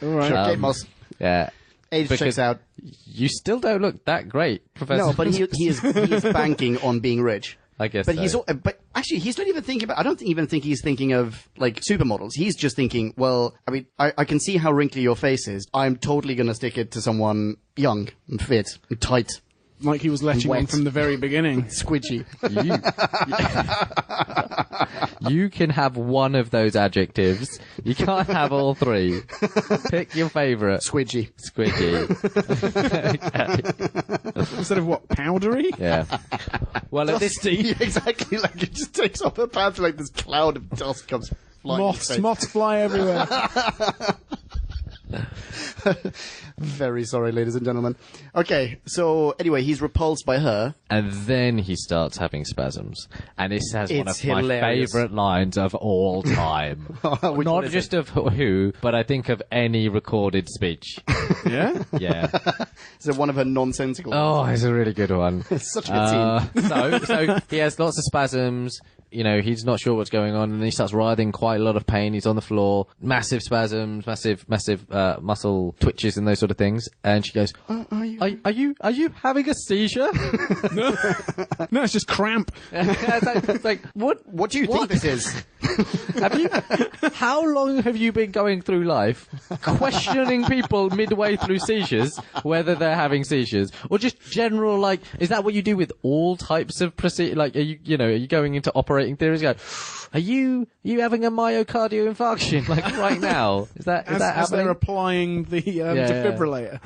Speaker 3: All right.
Speaker 2: Sure, Kate Moss.
Speaker 1: Yeah.
Speaker 2: Age checks out.
Speaker 1: You still don't look that great, Professor.
Speaker 2: No, but he is banking on being rich.
Speaker 1: I guess
Speaker 2: But
Speaker 1: so.
Speaker 2: but actually, he's not even thinking about, I don't even think he's thinking of, like, supermodels. He's just thinking, well, I mean, I can see how wrinkly your face is. I'm totally gonna stick it to someone young and fit and tight.
Speaker 3: like he was letting on
Speaker 2: Wet.
Speaker 3: from the very beginning.
Speaker 2: Squidgy.
Speaker 1: You can have one of those adjectives. You can't have all three. Pick your favourite.
Speaker 2: Squidgy.
Speaker 1: Squidgy.
Speaker 3: Instead of what, powdery?
Speaker 1: Yeah. Well, at this
Speaker 2: Yeah, exactly. Like it just takes off her pants, like this cloud of dust comes flying.
Speaker 3: Moths fly everywhere.
Speaker 2: Very sorry, ladies and gentlemen. Okay, so anyway, he's repulsed by her.
Speaker 1: and then he starts having spasms. And this has one
Speaker 2: It's
Speaker 1: of my
Speaker 2: hilarious.
Speaker 1: favourite lines of all time.
Speaker 2: Which one
Speaker 1: Not
Speaker 2: is
Speaker 1: just of Who, but I think of any recorded speech.
Speaker 3: Yeah?
Speaker 1: Yeah.
Speaker 2: Is it one of her nonsensical?
Speaker 1: Oh, it's a really good one.
Speaker 2: It's such a good scene.
Speaker 1: So he has lots of spasms. You know, he's not sure what's going on, and he starts writhing quite a lot of pain. He's on the floor, massive spasms, massive muscle twitches and those sort of things. And she goes, "Are you having a seizure?"
Speaker 3: No, it's just cramp.
Speaker 1: It's like,
Speaker 2: What do you think this is?
Speaker 1: How long have you been going through life questioning people midway through seizures whether they're having seizures, or just general, like, is that what you do with all types of procedure? Like, are you going into operating theories? Go, are you having a myocardial infarction like right now? Is that
Speaker 3: As
Speaker 1: happening?
Speaker 3: they're applying the defibrillator.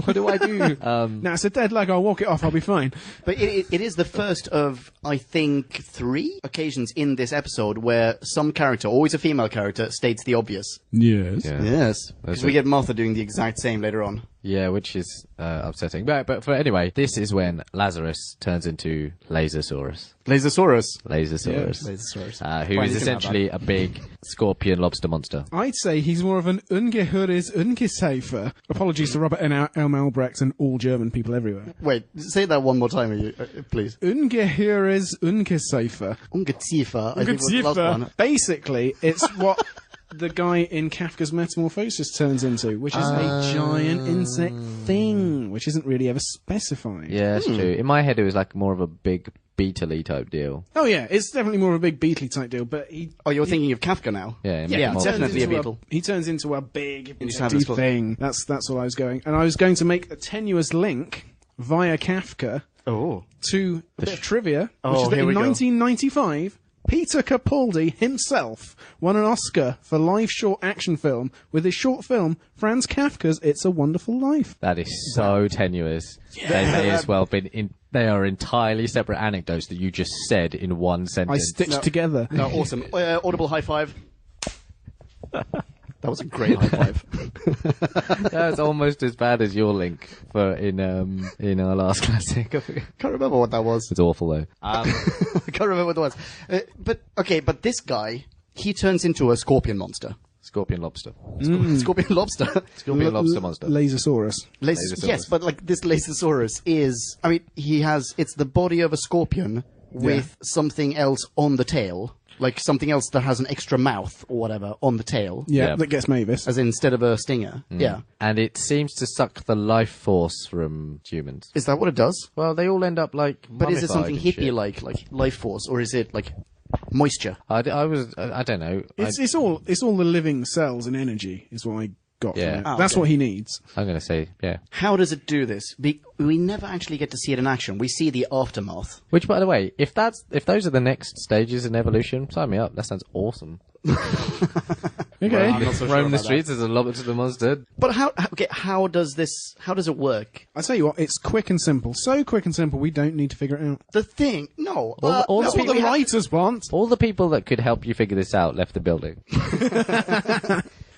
Speaker 1: What do I do?
Speaker 3: Now, it's a dead leg. I'll walk it off. I'll be fine.
Speaker 2: But it is the first of, I think, 3 occasions in this episode where some character, always a female character, states the obvious.
Speaker 3: Yes.
Speaker 1: Yeah.
Speaker 2: Yes. Because we get Martha doing the exact same later on.
Speaker 1: Yeah, which is upsetting. But anyway, this is when Lazarus turns into Lasersaurus.
Speaker 2: Lasersaurus.
Speaker 1: Lasersaurus.
Speaker 2: Lasersaurus.
Speaker 1: Who is essentially a big scorpion lobster monster.
Speaker 3: I'd say he's more of an ungehöriges Ungeziefer. Apologies to Robert N. L. Albrecht and all German people everywhere.
Speaker 2: Wait, say that one more time, please.
Speaker 3: Ungehöriges Ungeziefer.
Speaker 2: Ungeziefer. I think was the last one.
Speaker 3: Basically, it's what the guy in Kafka's Metamorphosis turns into, which is a giant insect thing, which isn't really ever specified.
Speaker 1: Yeah, that's true. In my head, it was like more of a big beetle-y type deal.
Speaker 3: Oh yeah, it's definitely more of a big beetle type deal, but
Speaker 2: Oh, you're thinking of Kafka now?
Speaker 1: Yeah,
Speaker 2: Yeah,
Speaker 1: Metamorphosis.
Speaker 2: definitely a beetle.
Speaker 3: He turns into a big
Speaker 2: just have this
Speaker 3: thing. That's what I was going. And I was going to make a tenuous link via Kafka
Speaker 2: Oh.
Speaker 3: to a bit of trivia, which
Speaker 2: Oh,
Speaker 3: is that
Speaker 2: here
Speaker 3: in
Speaker 2: we go.
Speaker 3: 1995, Peter Capaldi himself won an Oscar for live short action film with his short film Franz Kafka's It's a Wonderful Life.
Speaker 1: That is so tenuous. They may as well been they are entirely separate anecdotes that you just said in one
Speaker 3: I
Speaker 1: sentence.
Speaker 3: stitched together.
Speaker 2: No, awesome. Audible high five. That was a great high five.
Speaker 1: That's almost as bad as your link for in our last classic.
Speaker 2: Can't remember what that was.
Speaker 1: It's awful though.
Speaker 2: I can't remember what it was. But this guy, he turns into a scorpion monster.
Speaker 1: Scorpion lobster.
Speaker 2: Scorpion lobster.
Speaker 1: Scorpion lobster monster.
Speaker 3: Lasersaurus.
Speaker 1: Lasersaurus.
Speaker 2: Yes, but like this Lasersaurus is, I mean, it's the body of a scorpion with something else on the tail. Like something else that has an extra mouth or whatever on the tail.
Speaker 3: Yeah, that gets Mavis.
Speaker 2: As in, instead of a stinger. Yeah.
Speaker 1: And it seems to suck the life force from humans.
Speaker 2: Is that what it does?
Speaker 1: Well, they all end up like.
Speaker 2: But is it something
Speaker 1: mummified and shit.
Speaker 2: hippie like life force, or is it like moisture?
Speaker 1: I don't know.
Speaker 3: It's all the living cells and energy is what I got
Speaker 1: Yeah.
Speaker 3: from it.
Speaker 2: Oh,
Speaker 3: That's
Speaker 2: okay.
Speaker 3: what he needs.
Speaker 1: I'm going to say, yeah.
Speaker 2: How does it do this? We never actually get to see it in action. We see the aftermath.
Speaker 1: Which, by the way, if those are the next stages in evolution, sign me up. That sounds awesome.
Speaker 3: Okay.
Speaker 2: I'm not so sure
Speaker 1: Roam the
Speaker 2: about
Speaker 1: streets as a lobster monster.
Speaker 2: But how does it work?
Speaker 3: I tell you what, it's quick and simple. So quick and simple, we don't need to figure it out.
Speaker 2: The thing, no.
Speaker 1: all
Speaker 3: That's
Speaker 1: the
Speaker 3: what the writers want.
Speaker 1: All the people that could help you figure this out left the building.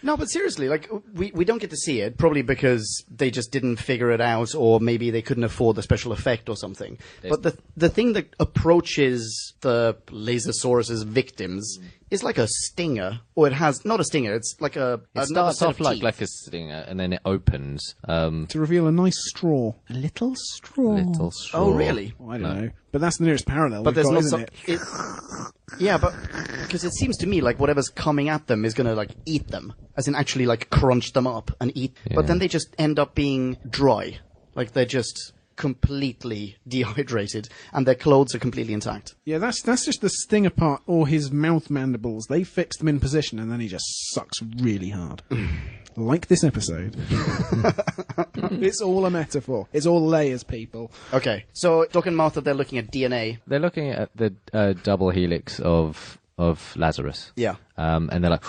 Speaker 2: No, but seriously, like, we don't get to see it, probably because they just didn't figure it out, or maybe they couldn't afford the special effect or something. But the thing that approaches the Lasersaurus's victims is like a stinger, or it has, not a stinger, it's like
Speaker 1: It
Speaker 2: another
Speaker 1: starts
Speaker 2: set
Speaker 1: off
Speaker 2: of teeth.
Speaker 1: like a stinger, and then it opens.
Speaker 3: To reveal a nice straw. A little straw.
Speaker 1: Little straw.
Speaker 2: Oh, really?
Speaker 3: Oh, I don't know. But that's the nearest parallel
Speaker 2: But
Speaker 3: we've
Speaker 2: there's
Speaker 3: got,
Speaker 2: not
Speaker 3: isn't
Speaker 2: so...
Speaker 3: it?
Speaker 2: Yeah, but because it seems to me like whatever's coming at them is gonna like eat them, as in actually like crunch them up and eat.
Speaker 1: Yeah.
Speaker 2: But then they just end up being dry, like they're just completely dehydrated, and their clothes are completely intact.
Speaker 3: Yeah, that's just the stinger part, or his mouth mandibles. They fix them in position, and then he just sucks really hard. like this episode. It's all a metaphor. It's all layers, people.
Speaker 2: Okay, so Doc and Martha, they're looking at DNA.
Speaker 1: They're looking at the double helix of Lazarus.
Speaker 2: Yeah.
Speaker 1: And they're like,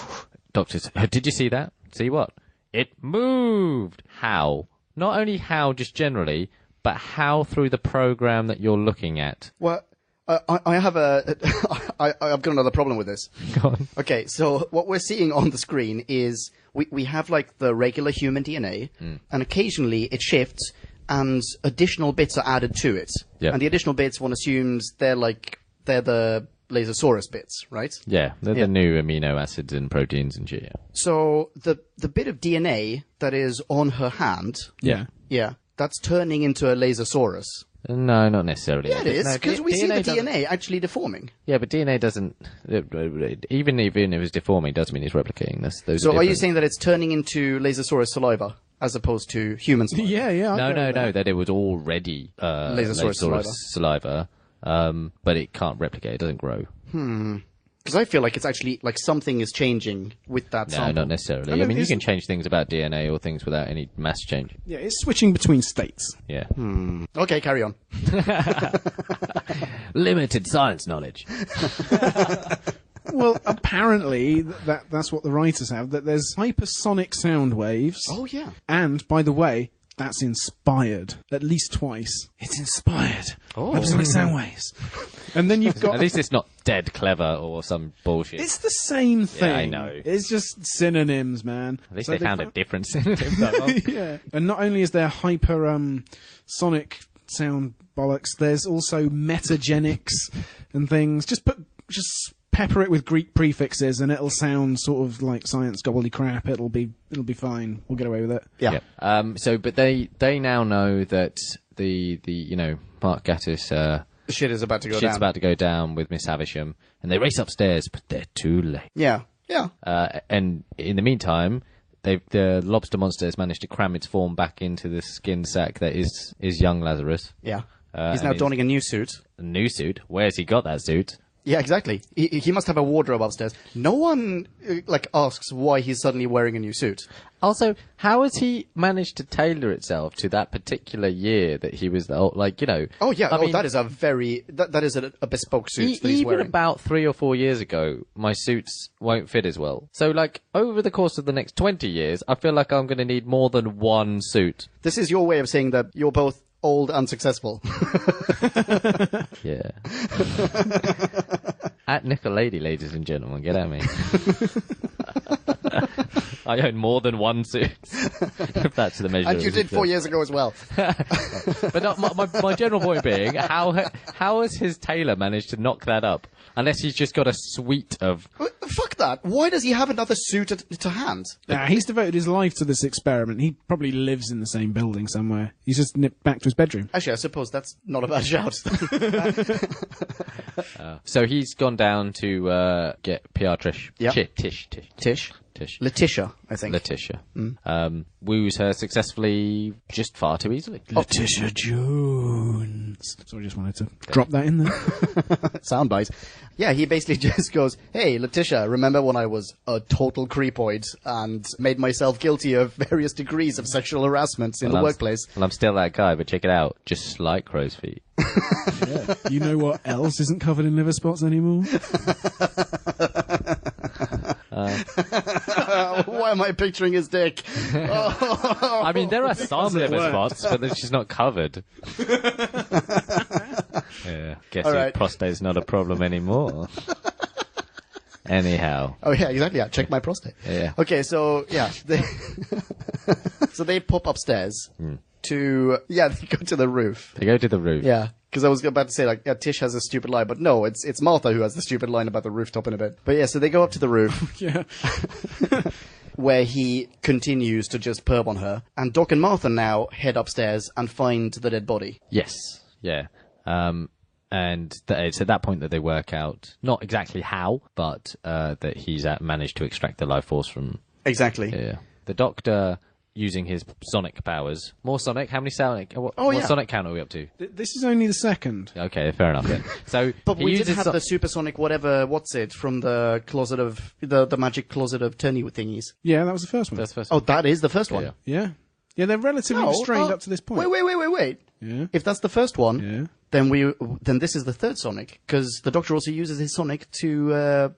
Speaker 1: doctors, did you see that? See what? It moved. How? Not only how, just generally, but how through the program that you're looking at.
Speaker 2: Well, I have I've got another problem with this.
Speaker 1: Go on.
Speaker 2: Okay, so what we're seeing on the screen is we have like the regular human DNA, and occasionally it shifts and additional bits are added to it.
Speaker 1: Yep.
Speaker 2: And the additional bits, one assumes they're the Lasersaurus bits, right?
Speaker 1: Yeah, they're the new amino acids and proteins and shit. Yeah.
Speaker 2: So the bit of DNA that is on her hand,
Speaker 3: Yeah.
Speaker 2: that's turning into a Lasersaurus.
Speaker 1: No, not necessarily.
Speaker 2: Yeah, it is, because we see the
Speaker 1: doesn't-
Speaker 2: DNA actually deforming.
Speaker 1: Yeah, but DNA doesn't. Even if it's deforming, doesn't mean it's replicating. Those
Speaker 2: So
Speaker 1: are
Speaker 2: are you
Speaker 1: different.
Speaker 2: saying that it's turning into Lasersaurus saliva as opposed to human saliva?
Speaker 3: Yeah.
Speaker 1: No, that it was already
Speaker 2: Lasersaurus
Speaker 1: saliva, but it can't replicate. It doesn't grow.
Speaker 2: Because I feel like it's actually like something is changing with that
Speaker 1: No,
Speaker 2: sample.
Speaker 1: not necessarily.
Speaker 3: I
Speaker 1: I mean, you
Speaker 3: it's-
Speaker 1: can change things about DNA or things without any mass change.
Speaker 3: Yeah, it's switching between states.
Speaker 1: Yeah.
Speaker 2: Okay, carry on.
Speaker 1: Limited science knowledge.
Speaker 3: Well, apparently that's what the writers have, that there's hypersonic sound waves.
Speaker 2: Oh, yeah.
Speaker 3: And, by the way, that's inspired. At least twice. It's inspired.
Speaker 2: Oh.
Speaker 3: Hypersonic sound waves. And then you've got...
Speaker 1: At least it's not dead clever or some bullshit.
Speaker 3: It's the same thing.
Speaker 1: I know.
Speaker 3: It's just synonyms, man.
Speaker 1: At least
Speaker 3: So
Speaker 1: they found a different synonym.
Speaker 3: Yeah. And not only is there hyper sonic sound bollocks, there's also metagenics and things. Just pepper it with Greek prefixes and it'll sound sort of like science gobbledycrap. It'll be fine. We'll get away with it.
Speaker 2: Yeah.
Speaker 1: But they now know that the Mark Gatiss
Speaker 2: Shit is about to go
Speaker 1: shit's
Speaker 2: down.
Speaker 1: about to go down with Miss Havisham, and they race upstairs, but they're too late.
Speaker 2: Yeah.
Speaker 1: And in the meantime, the lobster monster has managed to cram its form back into the skin sack that is young Lazarus.
Speaker 2: Yeah.
Speaker 1: and
Speaker 2: He's now donning a new suit.
Speaker 1: A new suit. Where's he got that suit?
Speaker 2: Yeah, exactly. He must have a wardrobe upstairs. No one asks why he's suddenly wearing a new suit.
Speaker 1: Also, how has he managed to tailor itself to that particular year that he was
Speaker 2: Oh yeah.
Speaker 1: I mean,
Speaker 2: that is a very that is a bespoke suit that he's
Speaker 1: even
Speaker 2: wearing.
Speaker 1: about 3 or 4 years ago, my suits won't fit as well. So, over the course of the next 20 years, I feel like I'm going to need more than one suit.
Speaker 2: This is your way of saying that you're both old and successful.
Speaker 1: Yeah. At Nicolady, ladies and gentlemen, get at me. I own more than one suit. If that's the measure.
Speaker 2: And you
Speaker 1: of
Speaker 2: did
Speaker 1: success.
Speaker 2: 4 years ago as well.
Speaker 1: But my general point being, how has his tailor managed to knock that up? Unless he's just got a suite of...
Speaker 2: Fuck that. Why does he have another suit to hand?
Speaker 3: He's devoted his life to this experiment. He probably lives in the same building somewhere. He's just nipped back to his bedroom.
Speaker 2: Actually, I suppose that's not a bad shout.
Speaker 1: So he's gone down to get PR Trish.
Speaker 2: Yep.
Speaker 1: Tish.
Speaker 2: Letitia, I think.
Speaker 1: Letitia. Woos her successfully just far too easily.
Speaker 3: Letitia Jones. So I just wanted to drop that in there.
Speaker 2: Soundbite. Yeah, he basically just goes, "Hey, Letitia, remember when I was a total creepoid and made myself guilty of various degrees of sexual harassment in the workplace?"
Speaker 1: Well, I'm still that guy, but check it out. Just like crow's feet.
Speaker 3: Yeah. You know what else isn't covered in liver spots anymore?
Speaker 2: Why am I picturing his dick?
Speaker 1: I mean, there are some liver spots, but they're just not covered. Yeah, guess
Speaker 2: All
Speaker 1: your
Speaker 2: right.
Speaker 1: prostate's not a problem anymore. Anyhow.
Speaker 2: Oh yeah, exactly. Yeah, check my prostate.
Speaker 1: Yeah.
Speaker 2: Okay, so yeah, they pop upstairs to they go to the roof.
Speaker 1: They go to the roof.
Speaker 2: Yeah, because I was about to say Tish has a stupid line, but no, it's Martha who has the stupid line about the rooftop in a bit. But yeah, so they go up to the roof.
Speaker 3: Yeah.
Speaker 2: Where he continues to just perv on her, and Doc and Martha now head upstairs and find the dead body.
Speaker 1: Yes. Yeah. And it's at that point that they work out, not exactly how, but that he's managed to extract the life force from...
Speaker 2: Exactly.
Speaker 1: Yeah. The doctor using his sonic powers. More sonic? How many sonic? What
Speaker 2: yeah.
Speaker 1: sonic count are we up to?
Speaker 3: This is only the second.
Speaker 1: Okay, fair enough. Then. So,
Speaker 2: But
Speaker 1: he
Speaker 2: we did
Speaker 1: uses
Speaker 2: have the supersonic what's it, from the closet of, the magic closet of Turney thingies.
Speaker 3: Yeah, that was the first one.
Speaker 1: That's the first
Speaker 2: Oh,
Speaker 1: one.
Speaker 2: that is the first one?
Speaker 1: Yeah.
Speaker 3: Yeah. Yeah, they're relatively restrained up to this point.
Speaker 2: Wait.
Speaker 3: Yeah.
Speaker 2: If that's the first one,
Speaker 3: Yeah.
Speaker 2: then this is the third Sonic, because the Doctor also uses his Sonic to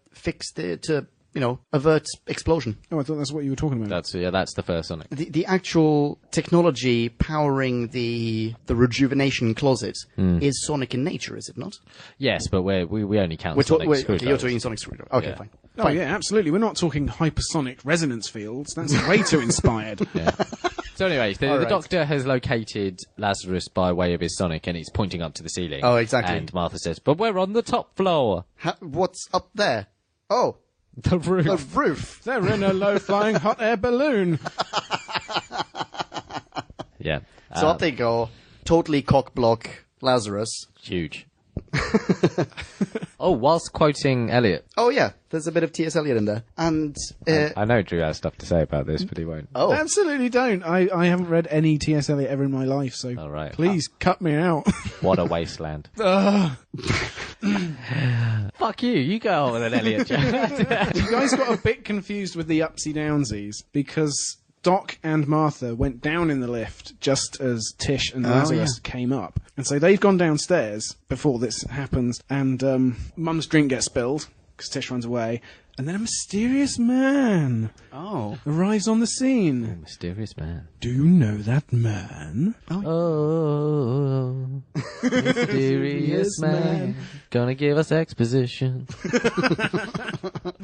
Speaker 2: avert explosion.
Speaker 3: Oh, I thought that's what you were talking about.
Speaker 1: That's the first Sonic.
Speaker 2: The actual technology powering the rejuvenation closet is Sonic in nature, is it not?
Speaker 1: Yes, but we only count Sonic
Speaker 2: Okay,
Speaker 1: screwdrivers.
Speaker 2: you're talking Sonic screwdriver. Okay,
Speaker 1: Yeah.
Speaker 2: fine.
Speaker 3: Oh, yeah, absolutely. We're not talking hypersonic resonance fields. That's way too inspired.
Speaker 1: Yeah. So anyway, the
Speaker 2: right.
Speaker 1: Doctor has located Lazarus by way of his Sonic, and he's pointing up to the ceiling.
Speaker 2: Oh, exactly.
Speaker 1: And Martha says, "But we're on the top floor,
Speaker 2: What's up there? Oh,
Speaker 1: the roof."
Speaker 2: the roof.
Speaker 3: They're in a low-flying hot air balloon.
Speaker 1: Yeah.
Speaker 2: So up they go. Totally cock-block Lazarus.
Speaker 1: Huge. Oh, whilst quoting Elliot.
Speaker 2: Oh, yeah. There's a bit of T.S. Eliot in there. And,
Speaker 1: I know Drew has stuff to say about this, but he won't.
Speaker 2: oh.
Speaker 3: Absolutely don't. I haven't read any T.S. Eliot ever in my life, so
Speaker 1: All right.
Speaker 3: please cut me out.
Speaker 1: What a wasteland. Fuck you. You go on with an Elliot joke.
Speaker 3: You guys got a bit confused with the upsy-downsies because Doc and Martha went down in the lift just as Tish and Lazarus came up. And so they've gone downstairs before this happens, and Mum's drink gets spilled because Tish runs away. And then a mysterious man arrives on the scene.
Speaker 1: Mysterious man.
Speaker 3: Do you know that man?
Speaker 1: Oh, mysterious man. Gonna give us exposition.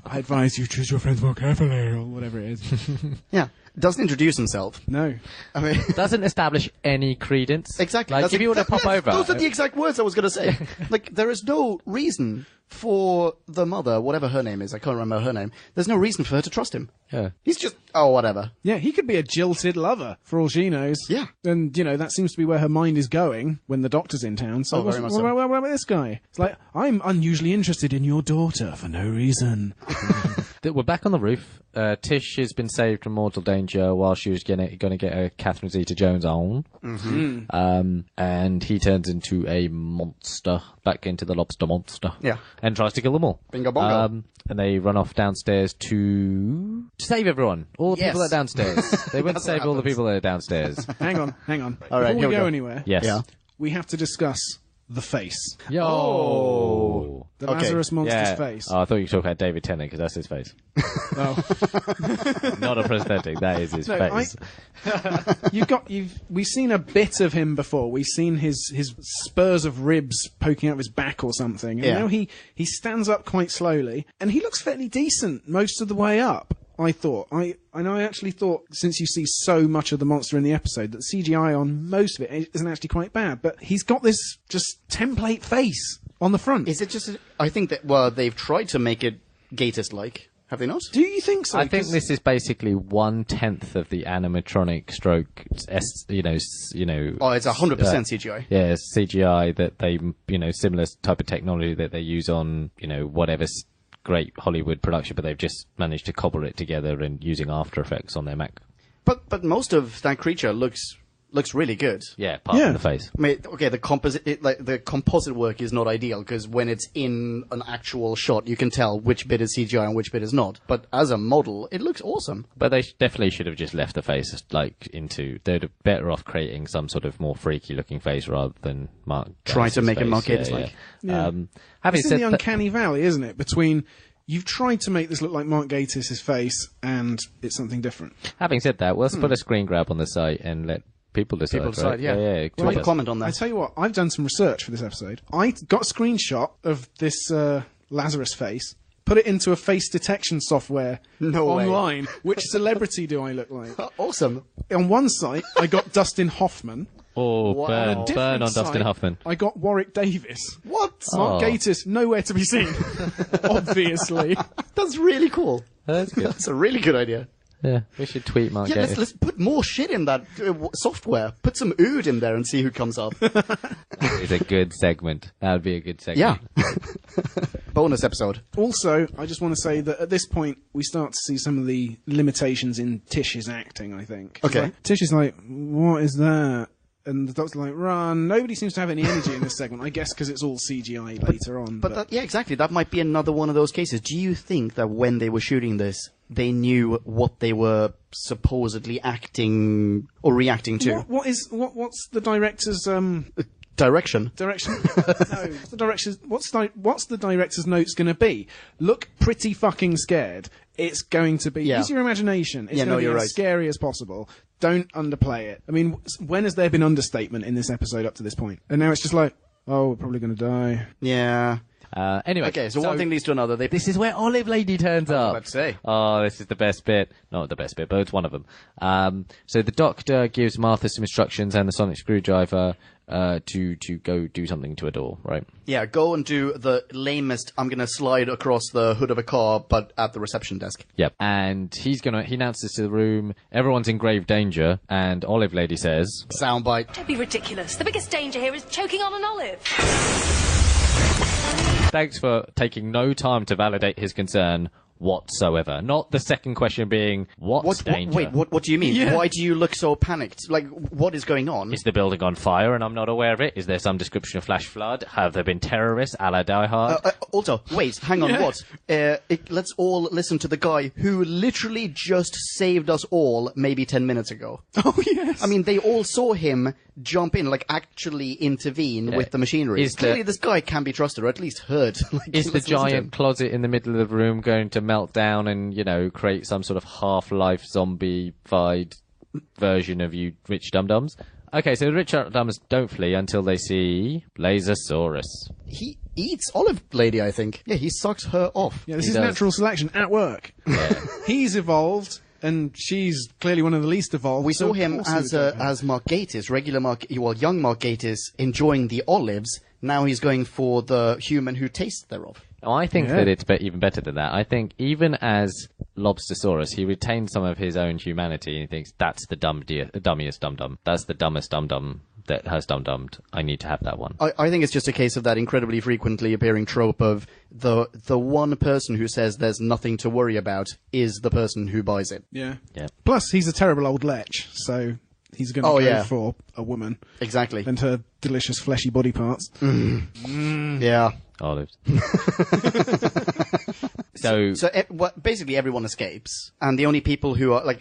Speaker 3: I advise you choose your friends more carefully, or whatever it is.
Speaker 2: Yeah. Doesn't introduce himself.
Speaker 3: No.
Speaker 2: I mean...
Speaker 1: Doesn't establish any credence.
Speaker 2: Exactly.
Speaker 1: Like, if you want to pop over.
Speaker 2: Those are the exact words I was going to say. Like, there is no reason for the mother, whatever her name is, I can't remember her name, there's no reason for her to trust him.
Speaker 1: Yeah.
Speaker 2: He's just, whatever.
Speaker 3: Yeah, he could be a jilted lover, for all she knows.
Speaker 2: Yeah.
Speaker 3: And, that seems to be where her mind is going when the Doctor's in town. So,
Speaker 2: very much so.
Speaker 3: what about this guy? It's like, I'm unusually interested in your daughter for no reason.
Speaker 1: We're back on the roof. Tish has been saved from mortal danger while she was going to get a Catherine Zeta-Jones on. Mm-hmm. And he turns into a monster, back into the lobster monster.
Speaker 2: Yeah.
Speaker 1: And tries to kill them all.
Speaker 2: Bingo bongo.
Speaker 1: And they run off downstairs to save everyone. All the people that are downstairs. They went to save all the people that are downstairs.
Speaker 3: Hang on.
Speaker 2: All right,
Speaker 3: Before
Speaker 2: here
Speaker 3: we
Speaker 2: we
Speaker 3: go
Speaker 2: go.
Speaker 3: anywhere,
Speaker 1: Yes.
Speaker 2: Yeah.
Speaker 3: we have to discuss the face.
Speaker 1: Yo!
Speaker 3: The
Speaker 2: Okay.
Speaker 3: Lazarus monster's
Speaker 1: Yeah.
Speaker 3: face.
Speaker 1: Oh, I thought you were talking about David Tennant, because that's his face.
Speaker 3: Oh.
Speaker 1: Not a prosthetic, that is his face.
Speaker 3: We've seen a bit of him before. We've seen his spurs of ribs poking out of his back or something. And
Speaker 2: Yeah.
Speaker 3: now he stands up quite slowly, and he looks fairly decent most of the way up. I thought. I actually thought, since you see so much of the monster in the episode, that CGI on most of it isn't actually quite bad. But he's got this just template face on the front.
Speaker 2: Is it just, I think that, they've tried to make it Gatist-like. Have they not?
Speaker 3: Do you think so?
Speaker 1: I think this is basically 1/10 of the animatronic stroke,
Speaker 2: Oh, it's 100% CGI.
Speaker 1: Yeah, CGI that they, similar type of technology that they use on, whatever great Hollywood production, but they've just managed to cobble it together and using After Effects on their Mac.
Speaker 2: But most of that creature looks really good.
Speaker 1: Yeah, apart from the face.
Speaker 2: I mean, okay, the composite work is not ideal because when it's in an actual shot, you can tell which bit is CGI and which bit is not. But as a model, it looks awesome.
Speaker 1: But they definitely should have just left the face they'd have better off creating some sort of more freaky looking face rather than Mark.
Speaker 2: Try to make it Mark
Speaker 1: Gatiss
Speaker 2: Gatiss-like.
Speaker 3: Yeah.
Speaker 1: Having
Speaker 3: It's in
Speaker 1: said
Speaker 3: the
Speaker 1: that,
Speaker 3: uncanny valley, isn't it? Between you've tried to make this look like Mark Gatiss' face, and it's something different.
Speaker 1: having said that, let's put a screen grab on the site and let people decide.
Speaker 2: People decide,
Speaker 1: right?
Speaker 2: yeah.
Speaker 1: yeah.
Speaker 2: Well,
Speaker 1: tweet us.
Speaker 2: comment on
Speaker 3: I
Speaker 2: that.
Speaker 3: tell you what, I've done some research for this episode. I got a screenshot of this Lazarus face, put it into a face detection software
Speaker 2: No way.
Speaker 3: online. Which celebrity do I look like?
Speaker 2: Awesome.
Speaker 3: On one site, I got Dustin Hoffman.
Speaker 1: Oh,
Speaker 2: Wow.
Speaker 1: burn
Speaker 3: Different
Speaker 1: on Dustin
Speaker 3: site,
Speaker 1: Hoffman.
Speaker 3: I got Warwick Davis.
Speaker 2: What?
Speaker 3: Mark
Speaker 1: Oh.
Speaker 3: Gatiss, nowhere to be seen. Obviously.
Speaker 2: That's really cool.
Speaker 1: That's good.
Speaker 2: That's a really good idea.
Speaker 1: Yeah, we should tweet Mark
Speaker 2: Yeah,
Speaker 1: Gatiss.
Speaker 2: let's put more shit in that software. Put some ood in there and see who comes up.
Speaker 1: It's a good segment. That would be a good segment.
Speaker 2: Yeah. Bonus episode.
Speaker 3: Also, I just want to say that at this point, we start to see some of the limitations in Tish's acting, I think.
Speaker 2: Okay.
Speaker 3: Like, Tish is like, what is that? And the Doctor's like, run. Nobody seems to have any energy in this segment, I guess because it's all CGI later on.
Speaker 2: But that, yeah, exactly. That might be another one of those cases. Do you think that when they were shooting this, they knew what they were supposedly acting or reacting to?
Speaker 3: What's the director's
Speaker 2: Direction.
Speaker 3: direction? No, what's the director's notes going to be? Look pretty fucking scared. It's going to be.
Speaker 2: Yeah.
Speaker 3: Use your imagination. It's
Speaker 2: Yeah,
Speaker 3: going
Speaker 2: no,
Speaker 3: to be
Speaker 2: you're
Speaker 3: as
Speaker 2: right.
Speaker 3: scary as possible. Don't underplay it. I mean, when has there been understatement in this episode up to this point? And now it's just like, oh, we're probably going to die.
Speaker 2: Yeah.
Speaker 1: Anyway.
Speaker 2: Okay, so one thing leads to another.
Speaker 1: This is where Olive Lady turns up.
Speaker 2: about to say.
Speaker 1: Oh, this is the best bit. Not the best bit, but it's one of them. So the Doctor gives Martha some instructions and the sonic screwdriver to go do something to a door, right?
Speaker 2: Yeah, go and do the lamest, I'm going to slide across the hood of a car, but at the reception desk.
Speaker 1: Yep. And he announces to the room, everyone's in grave danger, and Olive Lady says...
Speaker 2: Soundbite.
Speaker 7: Don't be ridiculous. The biggest danger here is choking on an olive.
Speaker 1: Thanks for taking no time to validate his concern whatsoever. Not the second question being, what's danger?
Speaker 2: What do you mean? Why do you look so panicked? Like, what is going on?
Speaker 1: Is the building on fire and I'm not aware of it? Is there some description of flash flood? Have there been terrorists a la Die Hard?
Speaker 2: Also, wait, hang on, what? Let's all listen to the guy who literally just saved us all maybe 10 minutes ago.
Speaker 3: Oh, yes.
Speaker 2: I mean, they all saw him jump in, like, actually intervene with the machinery. Clearly, this guy can be trusted, or at least heard. Like,
Speaker 1: is the giant closet in the middle of the room going to melt down and, create some sort of Half-Life zombie-fied version of you rich dum-dums? Okay, so the rich dum-dums don't flee until they see Lazarus.
Speaker 2: He eats Olive Lady, I think. Yeah, he sucks her off.
Speaker 3: Yeah, this is natural selection at work.
Speaker 1: Yeah.
Speaker 3: He's evolved, and she's clearly one of the least evolved.
Speaker 2: We
Speaker 3: so
Speaker 2: saw
Speaker 3: of
Speaker 2: him
Speaker 3: course he would go
Speaker 2: as Mark Gatiss, young Mark Gatiss, enjoying the olives. Now he's going for the human who tastes thereof.
Speaker 1: I think that it's even better than that. I think even as Lobstersaurus, he retains some of his own humanity and he thinks, that's the dummiest dum-dum. That's the dumbest dum-dum that has dum-dummed. I need to have that one.
Speaker 2: I think it's just a case of that incredibly frequently appearing trope of the one person who says there's nothing to worry about is the person who buys it.
Speaker 3: Yeah.
Speaker 1: Yeah.
Speaker 3: Plus, he's a terrible old lech, so he's going to go for a woman.
Speaker 2: Exactly.
Speaker 3: And her delicious fleshy body parts.
Speaker 2: Yeah.
Speaker 1: Olives. So
Speaker 2: basically everyone escapes, and the only people who are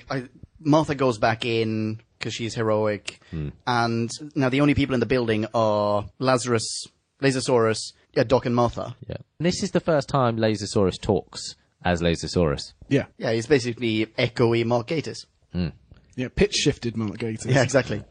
Speaker 2: Martha goes back in because she's heroic, and now the only people in the building are Lazarus, Lasersaurus, Doc, and Martha.
Speaker 1: Yeah. This is the first time Lasersaurus talks as Lasersaurus.
Speaker 3: Yeah.
Speaker 2: Yeah, he's basically echoey Mark Gatiss.
Speaker 3: Yeah, pitch shifted Mark Gatiss.
Speaker 2: Yeah, exactly.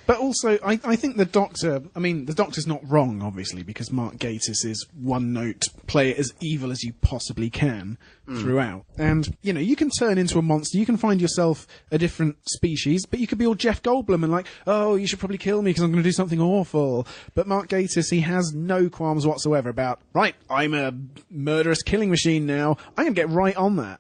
Speaker 3: But also, I think the Doctor's not wrong, obviously, because Mark Gatiss is one note, play it as evil as you possibly can throughout. And, you can turn into a monster, you can find yourself a different species, but you could be all Jeff Goldblum and like, oh, you should probably kill me because I'm going to do something awful. But Mark Gatiss, he has no qualms whatsoever about, right, I'm a murderous killing machine now, I'm going to get right on that.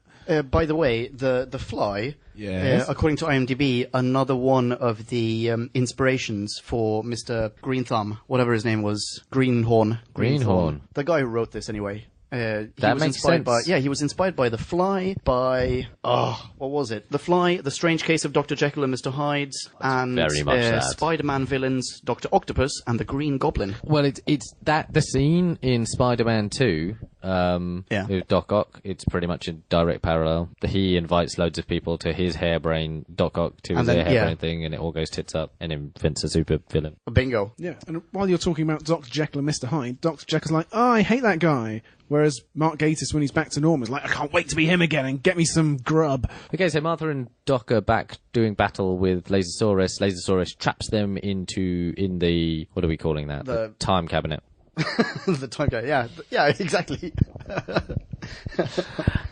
Speaker 2: By the way, the fly,
Speaker 3: Yes.
Speaker 2: according to IMDb, another one of the inspirations for Mr. Green Thumb, whatever his name was, Greenhorn. The guy who wrote this, anyway.
Speaker 1: That makes sense.
Speaker 2: He was inspired by The Fly, by, what was it? The Fly, The Strange Case of Dr. Jekyll and Mr. Hyde, and
Speaker 1: very much that.
Speaker 2: Spider-Man villains, Dr. Octopus, and the Green Goblin.
Speaker 1: Well, it's the scene in Spider-Man 2, with Doc Ock, it's pretty much a direct parallel. He invites loads of people to his harebrain, Doc Ock to his harebrain thing, and it all goes tits up, and invents a super villain.
Speaker 2: Bingo.
Speaker 3: Yeah, and while you're talking about Dr. Jekyll and Mr. Hyde, Dr. Jekyll's like, oh, I hate that guy. Whereas Mark Gatiss, when he's back to normal, is like, I can't wait to be him again and get me some grub.
Speaker 1: Okay, so Martha and Doc are back doing battle with Lasersaurus. Lasersaurus traps them in the, what are we calling that? The time cabinet.
Speaker 2: The time cabinet, yeah, exactly.